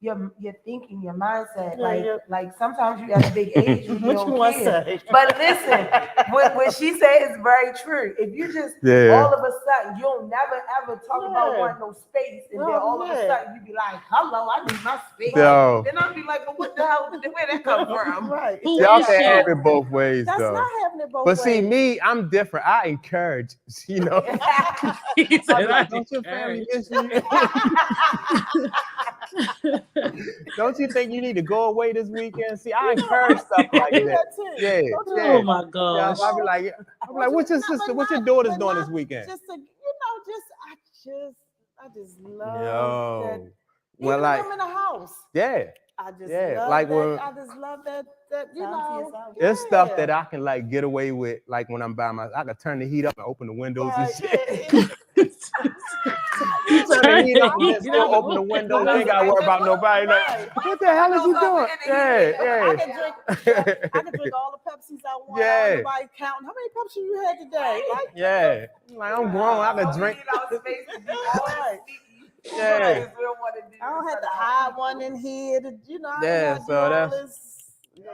your thinking, your mindset. Like sometimes you at a big age when you What you want don't to care. say? But listen, what she said is very true. If you just all of a sudden you'll never ever talk about wanting no space, and then all of a sudden you be like, "Hello, I need my space." Yo. Then I'll be like, "Well, what the hell? Where that come from?" Right. Y'all can have it both ways, That's though. not having it both But ways. see, me, I'm different. I encourage, you know. He said, I'm like, I don't your family encourage. miss you? Don't you think you need to go away this weekend? See, I encourage stuff like do that. that too. Yeah, Don't you yeah. Oh my gosh. I'll be like, what's your sister? What's your daughters doing this weekend? Just to, I just love Yo. that. Well, Even like, when I'm in the house. yeah. I just Yeah, love like that. when- I just love that you Time to know. yourself. There's stuff that I can like get away with, like when I'm by myself. I can turn the heat up and open the windows and shit. You Turn the heat up and just you go know, open the windows. I ain't gotta worry about nobody. Like, what the hell is you doing? I can drink all the Pepsis I want. Yeah. Ain't nobody counting. How many Pepsi you had today? Like, Yeah. Like I'm grown. I can drink. Yeah. I don't have to hide one in here. You know, I Yeah, don't so do all that's- this. Yeah.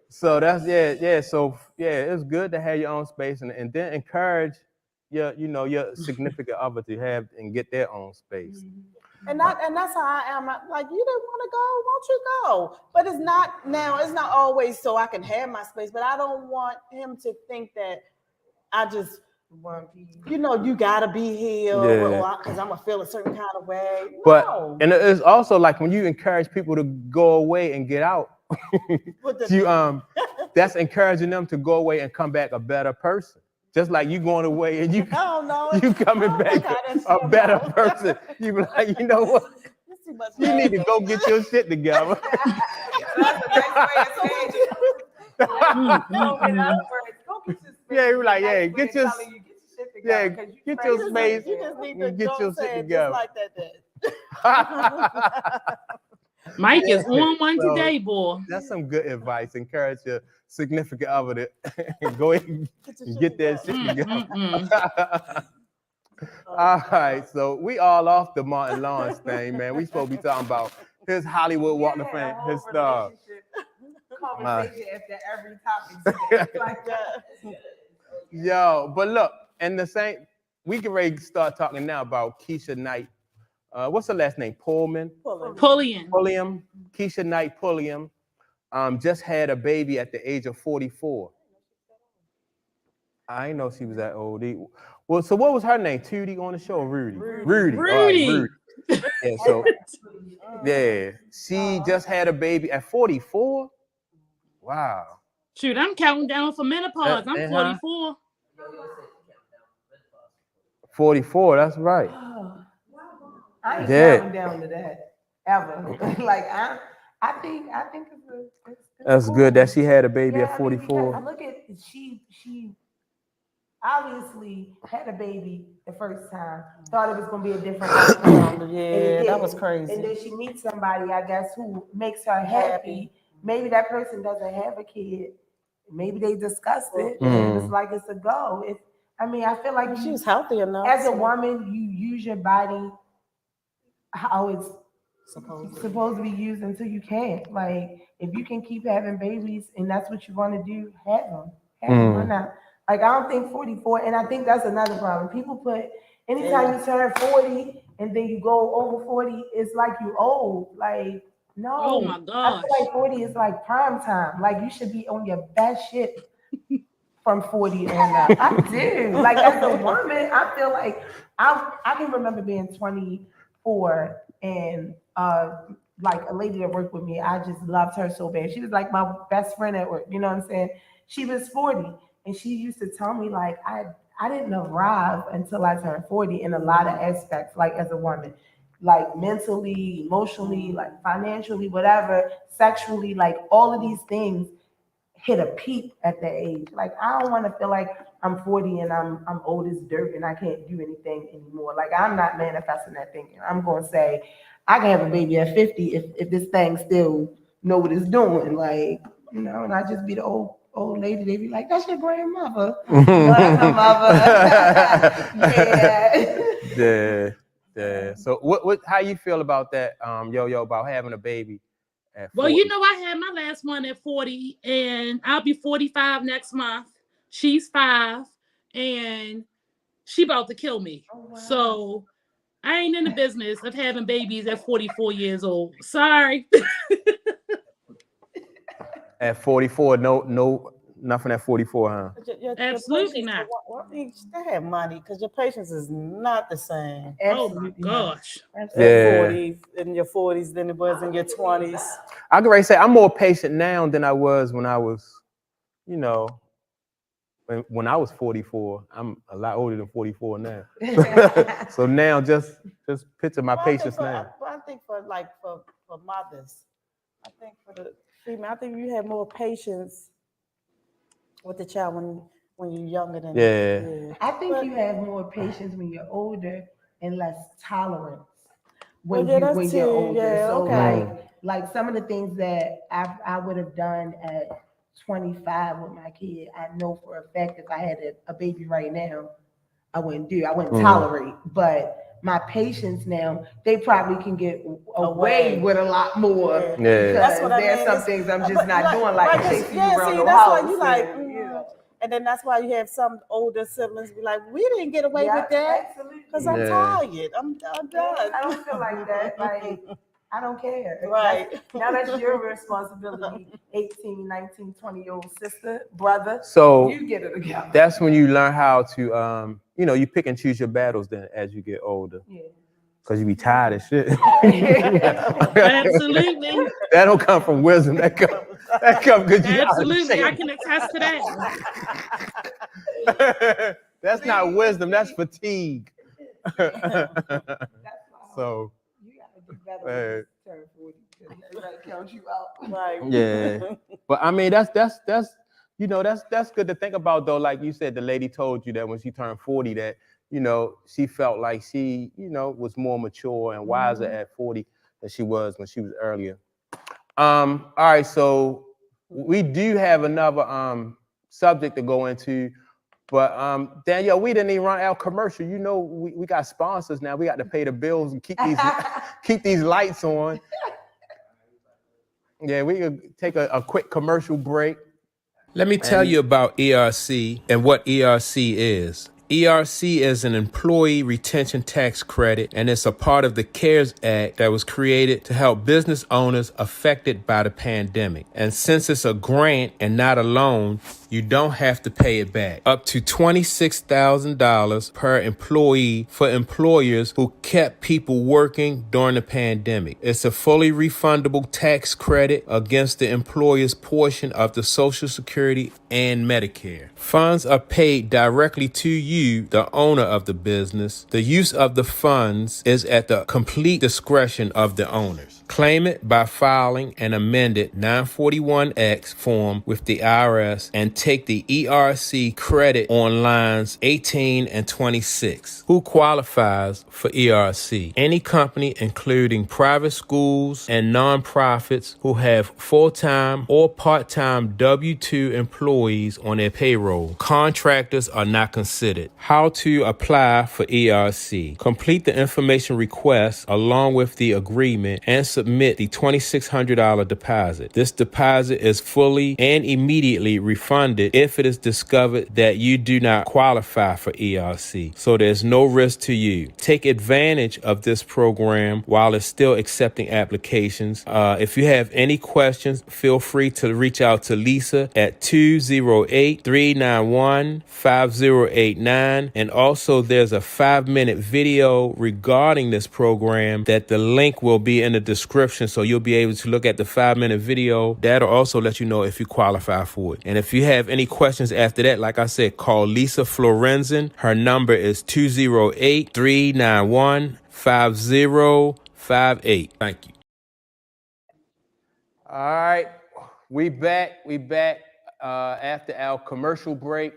So that's yeah. So yeah, it's good to have your own space and then encourage your significant other to have and get their own space. And that's how I am. Like, you didn't want to go, won't you go? But it's not always so I can have my space. But I don't want him to think that I just you gotta be here because I'm gonna feel a certain kind of way. But No. and it's also like when you encourage people to go away and get out, that's encouraging them to go away and come back a better person. Just like you going away and you coming back a better person. You be like, you know what? You need to go get your shit together. Yeah, you're like, yeah, get your space. You just need to and get go your say shit it together. just like that. Mike is on one So, today, boy. That's some good advice. Encourage your significant other to go ahead and get that shit together. All right, so we all off the Martin Lawrence thing, man. We supposed to be talking about his Hollywood Walk of Fame, his stuff. Conversation after every topic. Like that. Yo, but look, and the same, we can ready to start talking now about Keisha Knight. What's her last name? Pullman? Pulliam. Pulliam. Keisha Knight Pulliam. Just had a baby at the age of 44. I didn't know she was that old. Well, so what was her name? Tootie on the show, or Rudy? Rudy. All right, Rudy. Yeah, so yeah, she just had a baby at 44. Wow. Shoot, I'm counting down for menopause. I'm 44. 44. That's right. I ain't Yeah. counting down to that ever. Like I think it's That's cool. good that she had a baby Yeah, at I mean, 44. because look at she obviously had a baby the first time, thought it was gonna be a different outcome. Yeah, that was crazy. And then she meets somebody, I guess, who makes her happy. Maybe that person doesn't have a kid. Maybe they discussed it. And it's like it's a go. I feel like She was healthy enough. as a woman, you use your body how it's supposed to be used until you can't. Like, if you can keep having babies and that's what you want to do, have them. Why not? Like, I don't think 44, and I think that's another problem. People put, anytime you turn 40 and then you go over 40, it's like you old. Like, no. Oh my gosh. I feel like 40 is like prime time. Like, you should be on your best shit from 40 on up. I do. Like, as a woman, I feel like I can remember being 24 and like a lady that worked with me, I just loved her so bad. She was like my best friend at work, you know what I'm saying? She was 40 and she used to tell me like I didn't arrive until I turned 40 in a lot of aspects, like as a woman, like mentally, emotionally, like financially, whatever, sexually, like all of these things hit a peak at that age. Like, I don't want to feel like I'm 40 and I'm old as dirt and I can't do anything anymore. Like, I'm not manifesting that thinking. I'm going to say, I can have a baby at 50 if this thing still know what it's doing. Like, you know, and I just be the old lady. They be like, that's your grandmother. That's her mother. Yeah. Yeah. So what how you feel about that, Yo, about having a baby at 40? Well, you know, I had my last one at 40 and I'll be 45 next month. She's 5 and she about to kill me. Oh, wow. So I ain't in the business of having babies at 44 years old. Sorry. At 44, no, nothing at 44, huh? Absolutely not. They have money because your patience is not the same. Oh my gosh. Yeah. 40, in your 40s than it was in your 20s. I can say I'm more patient now than I was when I was, you know, when I was 44. I'm a lot older than 44 now. So now just picture my patience now. I think for mothers, I think for the female, I think you have more patience with the child when you're younger than I think you have more patience when you're older and less tolerance when you're older. Yeah, so okay. like some of the things that I would have done at 25 with my kid, I know for a fact if I had a baby right now, I wouldn't do. I wouldn't tolerate. But my patience now, they probably can get away with a lot more. Yeah. Because that's what there's some things I'm just not doing, like chasing you around the house. Why you like, and then that's why you have some older siblings be like, we didn't get away with that because I'm tired. I'm done. I don't feel like that. Like, I don't care. Right. Now that's your responsibility, 18, 19, 20-year-old sister, brother. So you get it together. That's when you learn how to, you pick and choose your battles then as you get older. Yeah. Because you be tired of shit. Absolutely. That don't come from wisdom. That come because you absolutely. I can attest to that. That's not wisdom. That's fatigue. So. You gotta turn 40 because everybody counts you out. Right. Yeah. But I mean, that's good to think about though. Like you said, the lady told you that when she turned 40 that, she felt like she, was more mature and wiser at 40 than she was when she was earlier. All right, so we do have another subject to go into, but Danielle, we didn't even run our commercial. We got sponsors now. We got to pay the bills and keep these lights on. Yeah, we could take a quick commercial break. Let me tell you about ERC and what ERC is. ERC is an employee retention tax credit, and it's a part of the CARES Act that was created to help business owners affected by the pandemic. And since it's a grant and not a loan, You don't have to pay it back. Up to $26,000 per employee for employers who kept people working during the pandemic. It's a fully refundable tax credit against the employer's portion of the Social Security and Medicare. Funds are paid directly to you, the owner of the business. The use of the funds is at the complete discretion of the owners. Claim it by filing an amended 941X form with the IRS and take the ERC credit on lines 18 and 26. Who qualifies for ERC? Any company, including private schools and nonprofits who have full-time or part-time W-2 employees on their payroll. Contractors are not considered. How to apply for ERC? Complete the information request along with the agreement and submit the $2,600 deposit. This deposit is fully and immediately refunded if it is discovered that you do not qualify for ERC, so there's no risk to you. Take advantage of this program while it's still accepting applications. If you have any questions, feel free to reach out to Lisa at 208-391-5089. And also there's a 5-minute video regarding this program that the link will be in the description, so you'll be able to look at the 5-minute video. That'll also let you know if you qualify for it. And if you have any questions after that, like I said, call Lisa Florenzen. Her number is 208-391-5058. Thank you. All right, we back after our commercial break.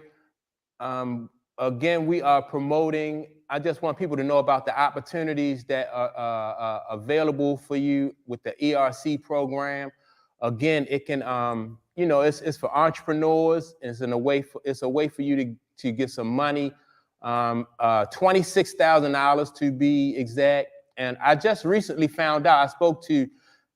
Again, we are promoting. I just want people to know about the opportunities that are available for you with the ERC program. Again, it can, it's for entrepreneurs. It's a way for you to get some money, $26,000 to be exact. And I just recently found out. I spoke to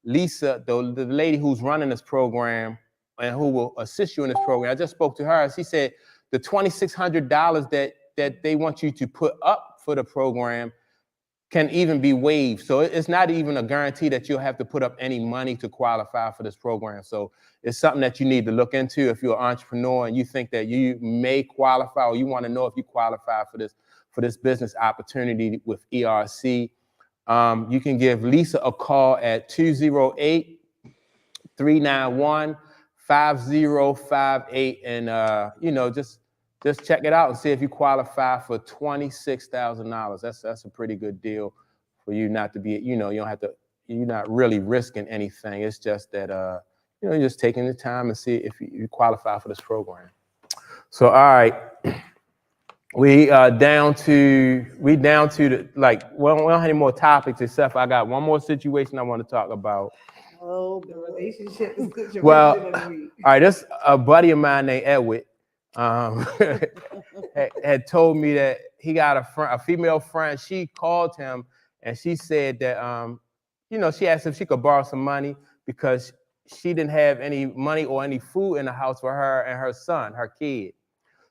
Lisa, the lady who's running this program and who will assist you in this program. I just spoke to her. She said the $2,600 that they want you to put up for the program can even be waived. So it's not even a guarantee that you'll have to put up any money to qualify for this program. So it's something that you need to look into if you're an entrepreneur and you think that you may qualify, or you want to know if you qualify for this business opportunity with ERC. You can give Lisa a call at 208-391-5058 and just check it out and see if you qualify for $26,000. That's a pretty good deal for you not to be, you don't have to, you're not really risking anything. It's just that, you're just taking the time and see if you qualify for this program. So, all right, we down to we don't have any more topics except I got one more situation I want to talk about. Oh, the relationship is good. Well, all right, this a buddy of mine named Edward. Had told me that he got a female friend. She called him and she said that she asked if she could borrow some money because she didn't have any money or any food in the house for her and her son, her kid.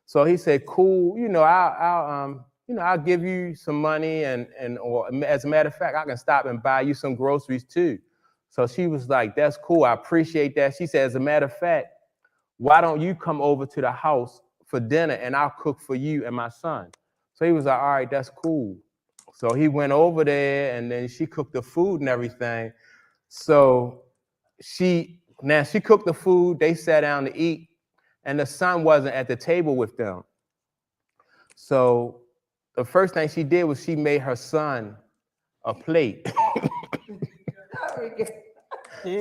So he said, "Cool, I'll give you some money or as a matter of fact, I can stop and buy you some groceries too." So she was like, "That's cool. I appreciate that." She said, "As a matter of fact, why don't you come over to the house for dinner and I'll cook for you and my son?" So he was like, "All right, that's cool." So he went over there and then she cooked the food and everything. So she cooked the food, they sat down to eat, and the son wasn't at the table with them. So the first thing she did was she made her son a plate.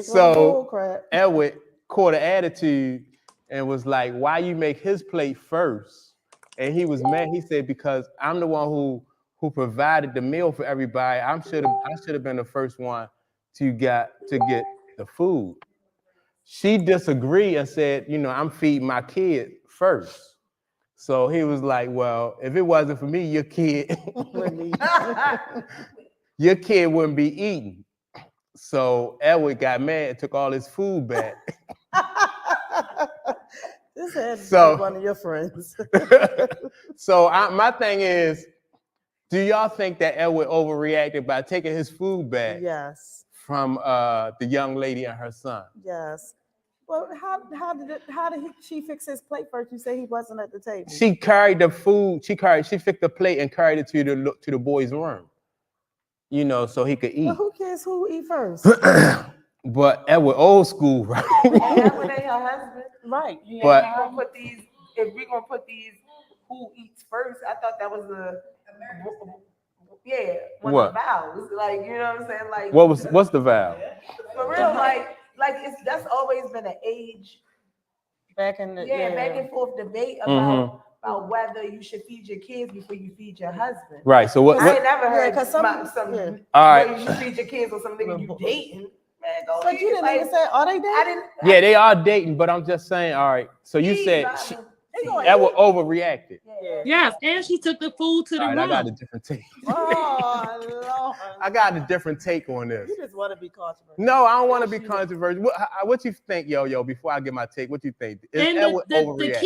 So Edward caught an attitude and was like, "Why you make his plate first?" And he was mad. He said, "Because I'm the one who provided the meal for everybody. I should have been the first one to get the food." She disagreed and said, "I'm feeding my kid first." So he was like, "Well, if it wasn't for me, your kid wouldn't be eating." So Edward got mad and took all his food back. This had to be one of your friends. So my thing is, do y'all think that Edward overreacted by taking his food back? Yes. From the young lady and her son? Yes. Well, how did she fix his plate first? You say he wasn't at the table. She carried the food. She fixed the plate and carried it to the boy's room. You know, so he could eat. Well, who cares who eat first? But Edward old school, right? Edward ain't her husband. Right. Yeah, But- if we're gonna put these who eats first, I thought that was one What? of the vows. Like, you know what I'm saying? Like, What's the vow? for real, like that's always been an age. Back in the Back and forth debate about whether you should feed your kids before you feed your husband. Right. So what? I ain't never heard because some All right. you should feed your kids or some nigga you dating. Man, go But you didn't even say, are they dating? I didn't. Yeah, they are dating, but I'm just saying. All right. So you said Edward overreacted. Yes, and she took the food to the All right, room. I got a different take. Oh, Lord. I got a different take on this. You just want to be controversial. No, I don't want to be controversial. What you think, yo? Before I get my take, what you think? Is And Edward the overreacted?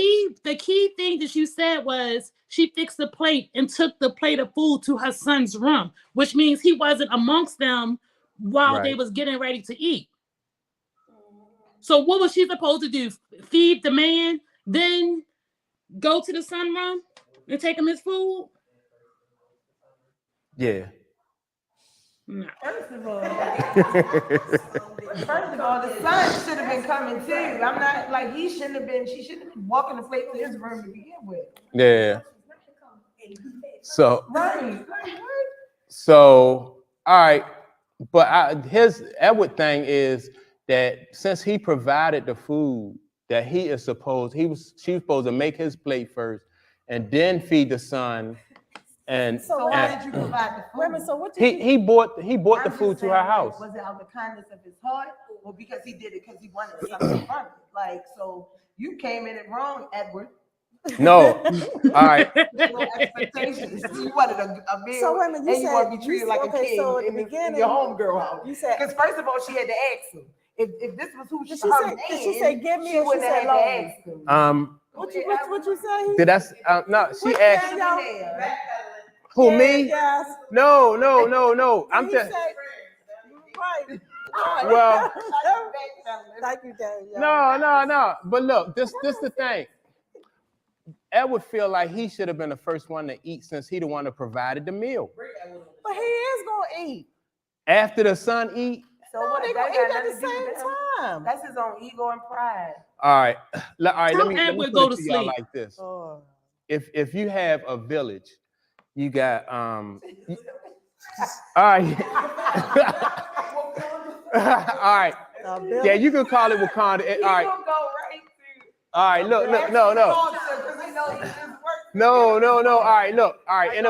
key thing that you said was she fixed the plate and took the plate of food to her son's room, which means he wasn't amongst them while they was getting ready to eat. So what was she supposed to do? Feed the man, then go to the son room and take him his food? Yeah. No. First of all, the son should have been coming too. I'm not like she shouldn't have been walking the plate to his room to begin with. Yeah. So. Right. So, all right, but his Edward thing is that since he provided the food, that she was supposed to make his plate first and then feed the son. And So why did you provide the food? Wait a minute, so what did he bought the food to her house. Was it out of the kindness of his heart, or because he did it because he wanted something from it? Like, so you came in it wrong, Edward. No, all right. No expectations. You wanted a meal, So wait a minute, you want to be treated like a king so at the in beginning, your homegirl house. You said, Because first of all, she had to ask him. If this was who did she say give me, she or she wouldn't have said had to loan? ask him. What you say? Did I? No, she Which asked. man, y'all? Who, me? Yes. No. I'm He just. said, right. Well. Thank you, Daniel. No. But look, this the thing. Edward feel like he should have been the first one to eat since he the one that provided the meal. But he is gonna eat. After the son eat. So what They if gonna that eat got at the nothing to do with same him? time. That's his own ego and pride. All right. Let me Edward put go it to to y'all sleep. like this. Oh. If you have a village, you got all right. All right. Yeah, you can call it Wakanda. All right. All right, look. No. All right, look. All right, in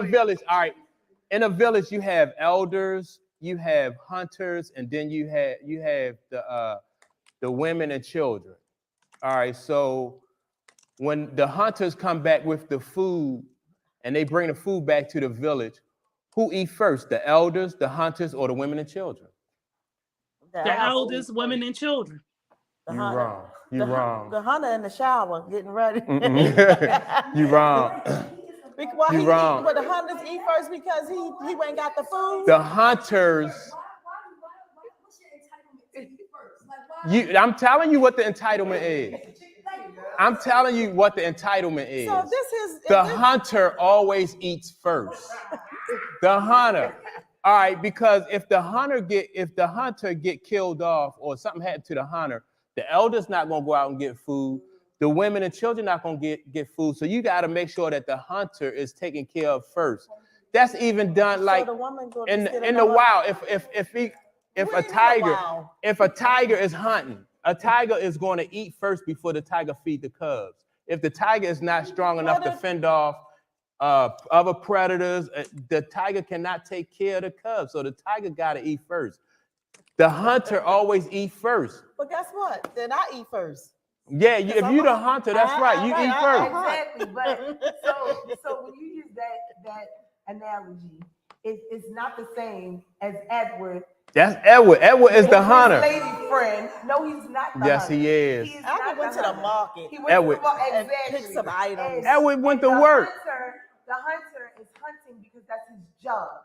a village, you have elders, you have hunters, and then you have the women and children. All right, so when the hunters come back with the food and they bring the food back to the village, who eat first? The elders, the hunters, or the women and children? The eldest, women, and children. You wrong. You wrong. The hunter in the shower getting ready. You wrong. You wrong. But the hunters eat first because he ain't got the food. The hunters. I'm telling you what the entitlement is. I'm telling you what the entitlement is. So this is the hunter always eats first. The hunter. All right, because if the hunter get killed off or something happened to the hunter, the elder's not gonna go out and get food. The women and children not gonna get food. So you got to make sure that the hunter is taken care of first. That's even done like in the wild. If a tiger is hunting, a tiger is going to eat first before the tiger feed the cubs. If the tiger is not strong enough to fend off other predators, the tiger cannot take care of the cubs. So the tiger got to eat first. The hunter always eat first. But guess what? Then I eat first. Yeah, if you're the hunter, that's right. You eat first. Exactly. But so when you use that analogy, it's not the same as Edward. That's Edward. Edward is the hunter. His lady friend. No, he's not the yes, hunter. he is. Edward went to the market. He went Edward. to the market. And Exactly. picked some items. Edward went to work. The hunter is hunting because that's his job.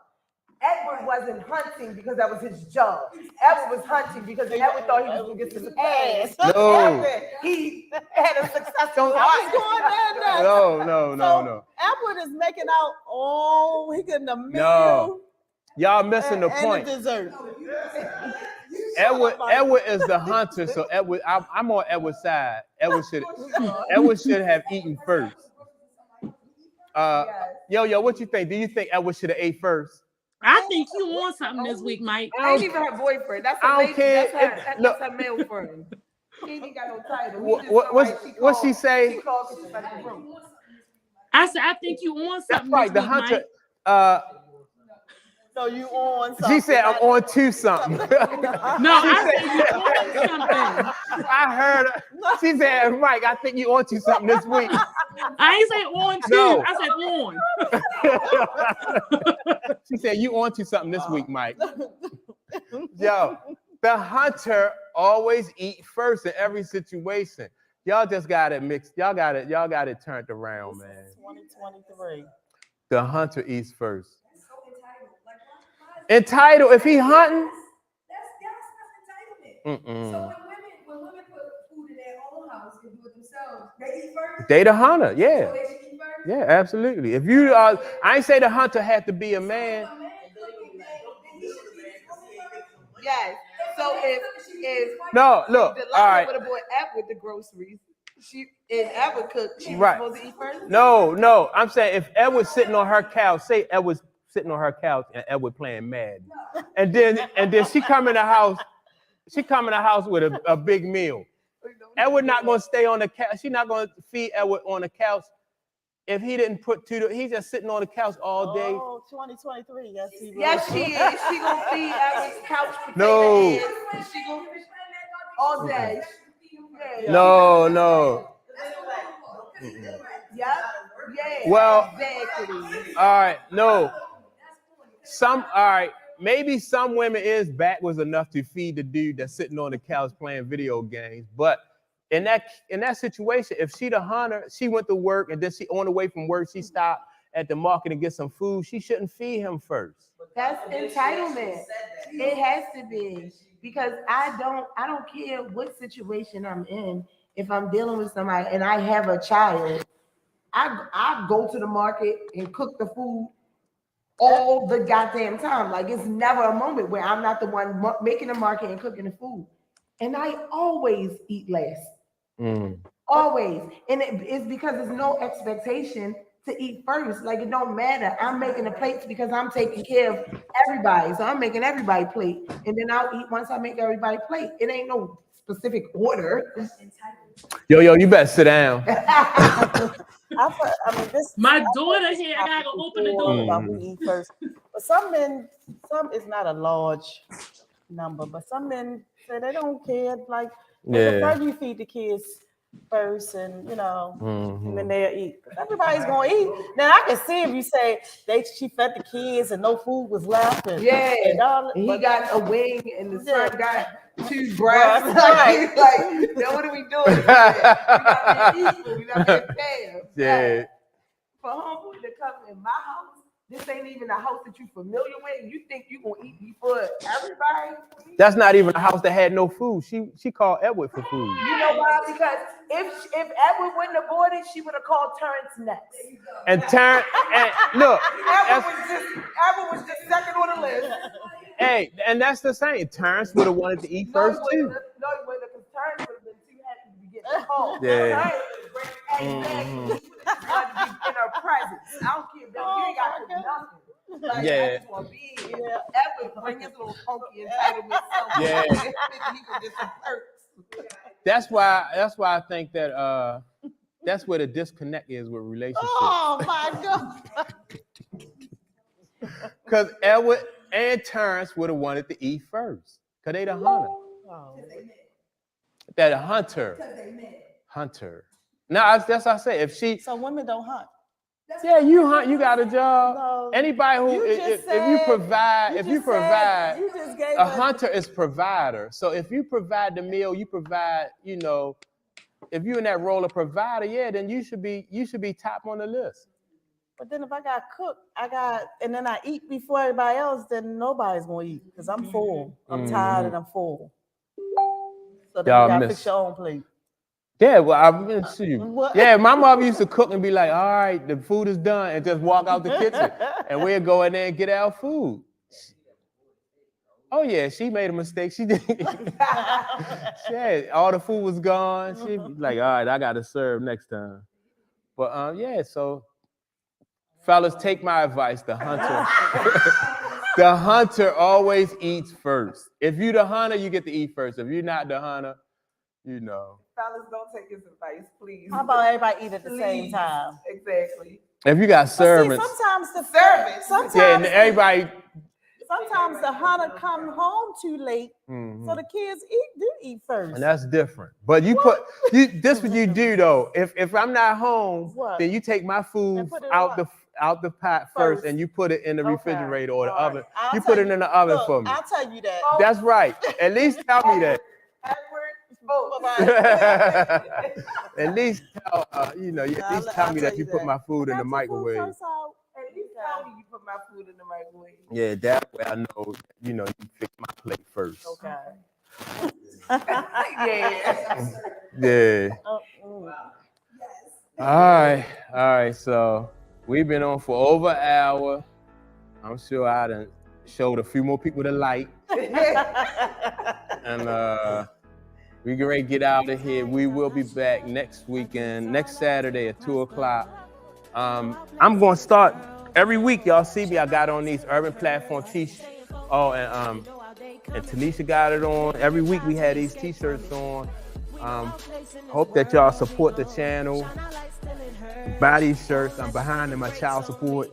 Edward wasn't hunting because that was his job. Edward was hunting because Edward thought he was going to get some ass. No. He had a successful I was going there next. No. Edward is making out, he getting a meal. No. Y'all missing the point. And a dessert. Edward is the hunter, so Edward, I'm on Edward's side. Edward should have eaten first. Yo, what you think? Do you think Edward should have ate first? I think you on something this week, Mike. I ain't even her boyfriend. That's I don't care. That's her male friend. She ain't got no title. What she say? She calls it like a room. I said, I think you on That's something right. this The week, hunter. Mike. So you on something? She said I'm on to something. No, I said you on something. I heard her. She said, Mike, I think you on to something this week. I ain't say on two. No. I said on. She said you on to something this week, Mike. Yo, the hunter always eat first in every situation. Y'all just got it mixed. Y'all got it turned around, man. 2023. The hunter eats first. Entitled, if he hunting. That's entitlement. So when women put food in their own house and do it themselves, they eat first. They the hunter, yeah. So they should eat first. Yeah, absolutely. If you I ain't say the hunter had to be a man. Yes. So if No, look, the all right. would have bought Edward the groceries, Edward cooked, she was Right. supposed to eat first? No. I'm saying if Edward's sitting on her couch, say Edward's sitting on her couch and Edward playing Madden. And then she come in the house with a big meal. Edward not gonna stay on the couch. She's not gonna feed Edward on the couch if he didn't put he's just sitting on the couch all day. Oh, 2023. Yes, he will. Yes, she is. She gonna feed Edward's couch potato No. head. She gonna all day. Yeah. No. Yeah. Well, Exactly. all right, no. Maybe some women is backwards enough to feed the dude that's sitting on the couch playing video games. But in that situation, if she the hunter, she went to work and then she on the way from work, she stopped at the market and get some food. She shouldn't feed him first. That's entitlement. It has to be because I don't care what situation I'm in. If I'm dealing with somebody and I have a child, I go to the market and cook the food all the goddamn time. Like it's never a moment where I'm not the one making the market and cooking the food. And I always eat last. Always. And it's because there's no expectation to eat first. Like it don't matter. I'm making the plates because I'm taking care of everybody. So I'm making everybody plate. And then I'll eat once I make everybody plate. It ain't no specific order. Yo, you better sit down. My daughter here, I gotta open the door. About we eat first. But some men, is not a large number, but some men say they don't care. Like, first you feed the kids first, and and then they'll eat. Everybody's gonna eat. Now I can see if you say she fed the kids and no food was left. And he got a wing, and the son got 2 breasts. Like, now what are we doing? We got to be equal. We got to be fair. Yeah. For homeboy to come in my house, this ain't even a house that you're familiar with. You think you gonna eat before everybody? That's not even a house that had no food. She called Edward for food. You know why? Because if Edward wouldn't have bought it, she would have called Terrence next. And look, Edward was just second on the list. Hey, and that's the same. Terrence would have wanted to eat first too. No, he wouldn't, because Terrence would have been too happy to be getting home. Yeah. Terrence in her presence. I don't care, baby. You ain't got to do nothing. Like, I just want to be here. Edward bring his little funky entitlement self. Yeah. He could get some perks. That's why I think that that's where the disconnect is with relationships. Oh my God. Because Edward and Terrence would have wanted to eat first. Because they the hunter. That a hunter. Hunter. Now that's what I say. So women don't hunt. Yeah, you hunt, you got a job. No, anybody who if you provide, a hunter is provider. So if you provide the meal, you provide, if you're in that role of provider, then you should be top on the list. But then if I got cooked, and then I eat before everybody else, then nobody's gonna eat because I'm full. I'm tired and I'm full. So then you gotta fix your own plate. Yeah, well, I've been see. What? Yeah, my mother used to cook and be like, all right, the food is done, and just walk out the kitchen. And we'd go in there and get our food. Oh, yeah, she made a mistake. She did. She had, all the food was gone. She'd be like, all right, I got to serve next time. But, yeah, so, fellas, take my advice. The hunter, the hunter always eats first. If you the hunter, you get to eat first. If you're not the hunter, you know. Fellas, don't take his advice, please. How about everybody eat at the same time? Exactly. If you got servants. See, sometimes the service. Sometimes yeah, and everybody. Sometimes the hunter come home too late, so the kids do eat first. And that's different. But you this what you do though. If I'm not home, then you take my food out the pot first and you put it in the refrigerator or the oven. You put it in the oven for me. I'll tell you that. That's right. At least tell me that. At least tell at least tell me that you put my food in the microwave. At least tell me you put my food in the microwave. Yeah, that way I know, you fix my plate first. Okay. Yeah. All right. So we've been on for over an hour. I'm sure I done showed a few more people the light. And we get ready to get out of here. We will be back next Saturday at 2:00. I'm going to start every week. Y'all see me. I got on these urban platform t-shirts. Oh, and Tanisha got it on. Every week we had these t-shirts on. Hope that y'all support the channel. Buy these shirts. I'm behind in my child support.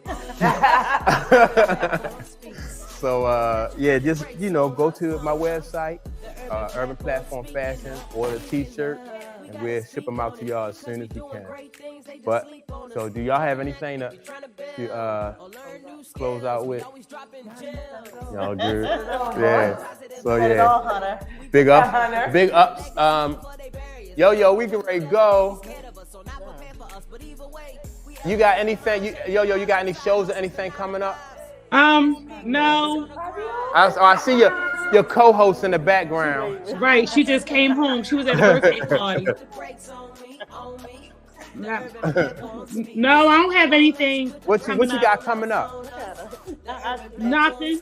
So just go to my website, Urban Platform Fashion, order a t-shirt, and we'll ship them out to y'all as soon as we can. But so do y'all have anything to close out with? Y'all good? Yeah. So yeah. Big ups. Yo, we can ready to go. You got anything? You got any shows or anything coming up? No. I see your co-host in the background. Right, she just came home. She was at a birthday party. No, I don't have anything. What you got coming up? Nothing.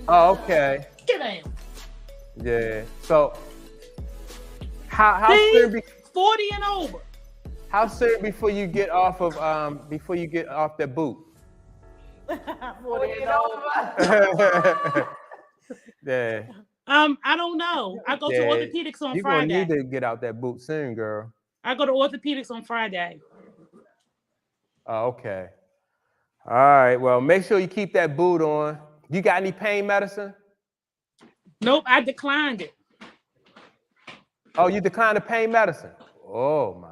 Oh, okay. Get down. Yeah. So how soon 40 and over. How soon before you get off that boot? 40 and over. Yeah. I don't know. I go to orthopedics on Friday. You're gonna need to get out that boot soon, girl. I go to orthopedics on Friday. Oh, okay. All right. Well, make sure you keep that boot on. You got any pain medicine? Nope, I declined it. Oh, you declined the pain medicine? Oh my.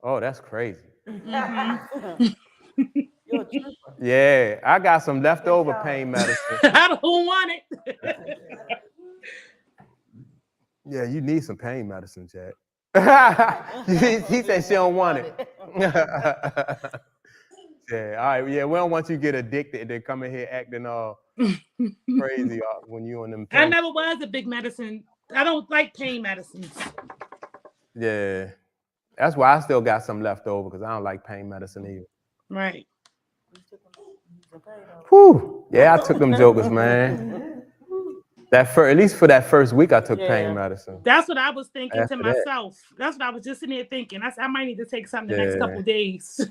Oh, that's crazy. Mm-hmm. Yeah, I got some leftover pain medicine. I don't want it. Yeah, you need some pain medicine, Jack. He said she don't want it. Yeah, all right. Yeah, we don't want you to get addicted and then come in here acting all crazy when you on them pain. I never was a big medicine. I don't like pain medicines. Yeah, that's why I still got some left over because I don't like pain medicine either. Right. Whew. Yeah, I took them jokers, man. At least for that first week, I took pain medicine. That's what I was thinking to myself. That's what I was just sitting there thinking. I said I might need to take something the next couple of days.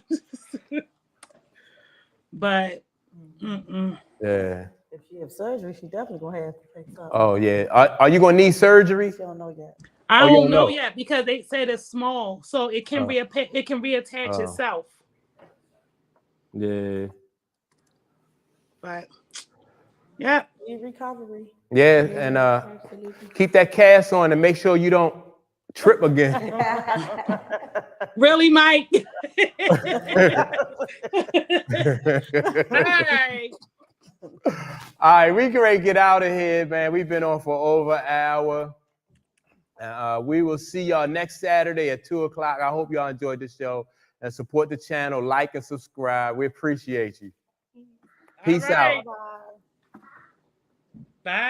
But, yeah. If she have surgery, she definitely gonna have to take something. Oh yeah. Are you gonna need surgery? She don't know yet. I don't know yet because they said it's small, so it can reattach itself. Yeah. But yeah. Recovery. Yeah, and keep that cast on and make sure you don't trip again. Really, Mike? All right, we can ready to get out of here, man. We've been on for over an hour. We will see y'all next Saturday at 2:00. I hope y'all enjoyed the show. and support the channel. Like and subscribe. We appreciate you. Peace out. Bye.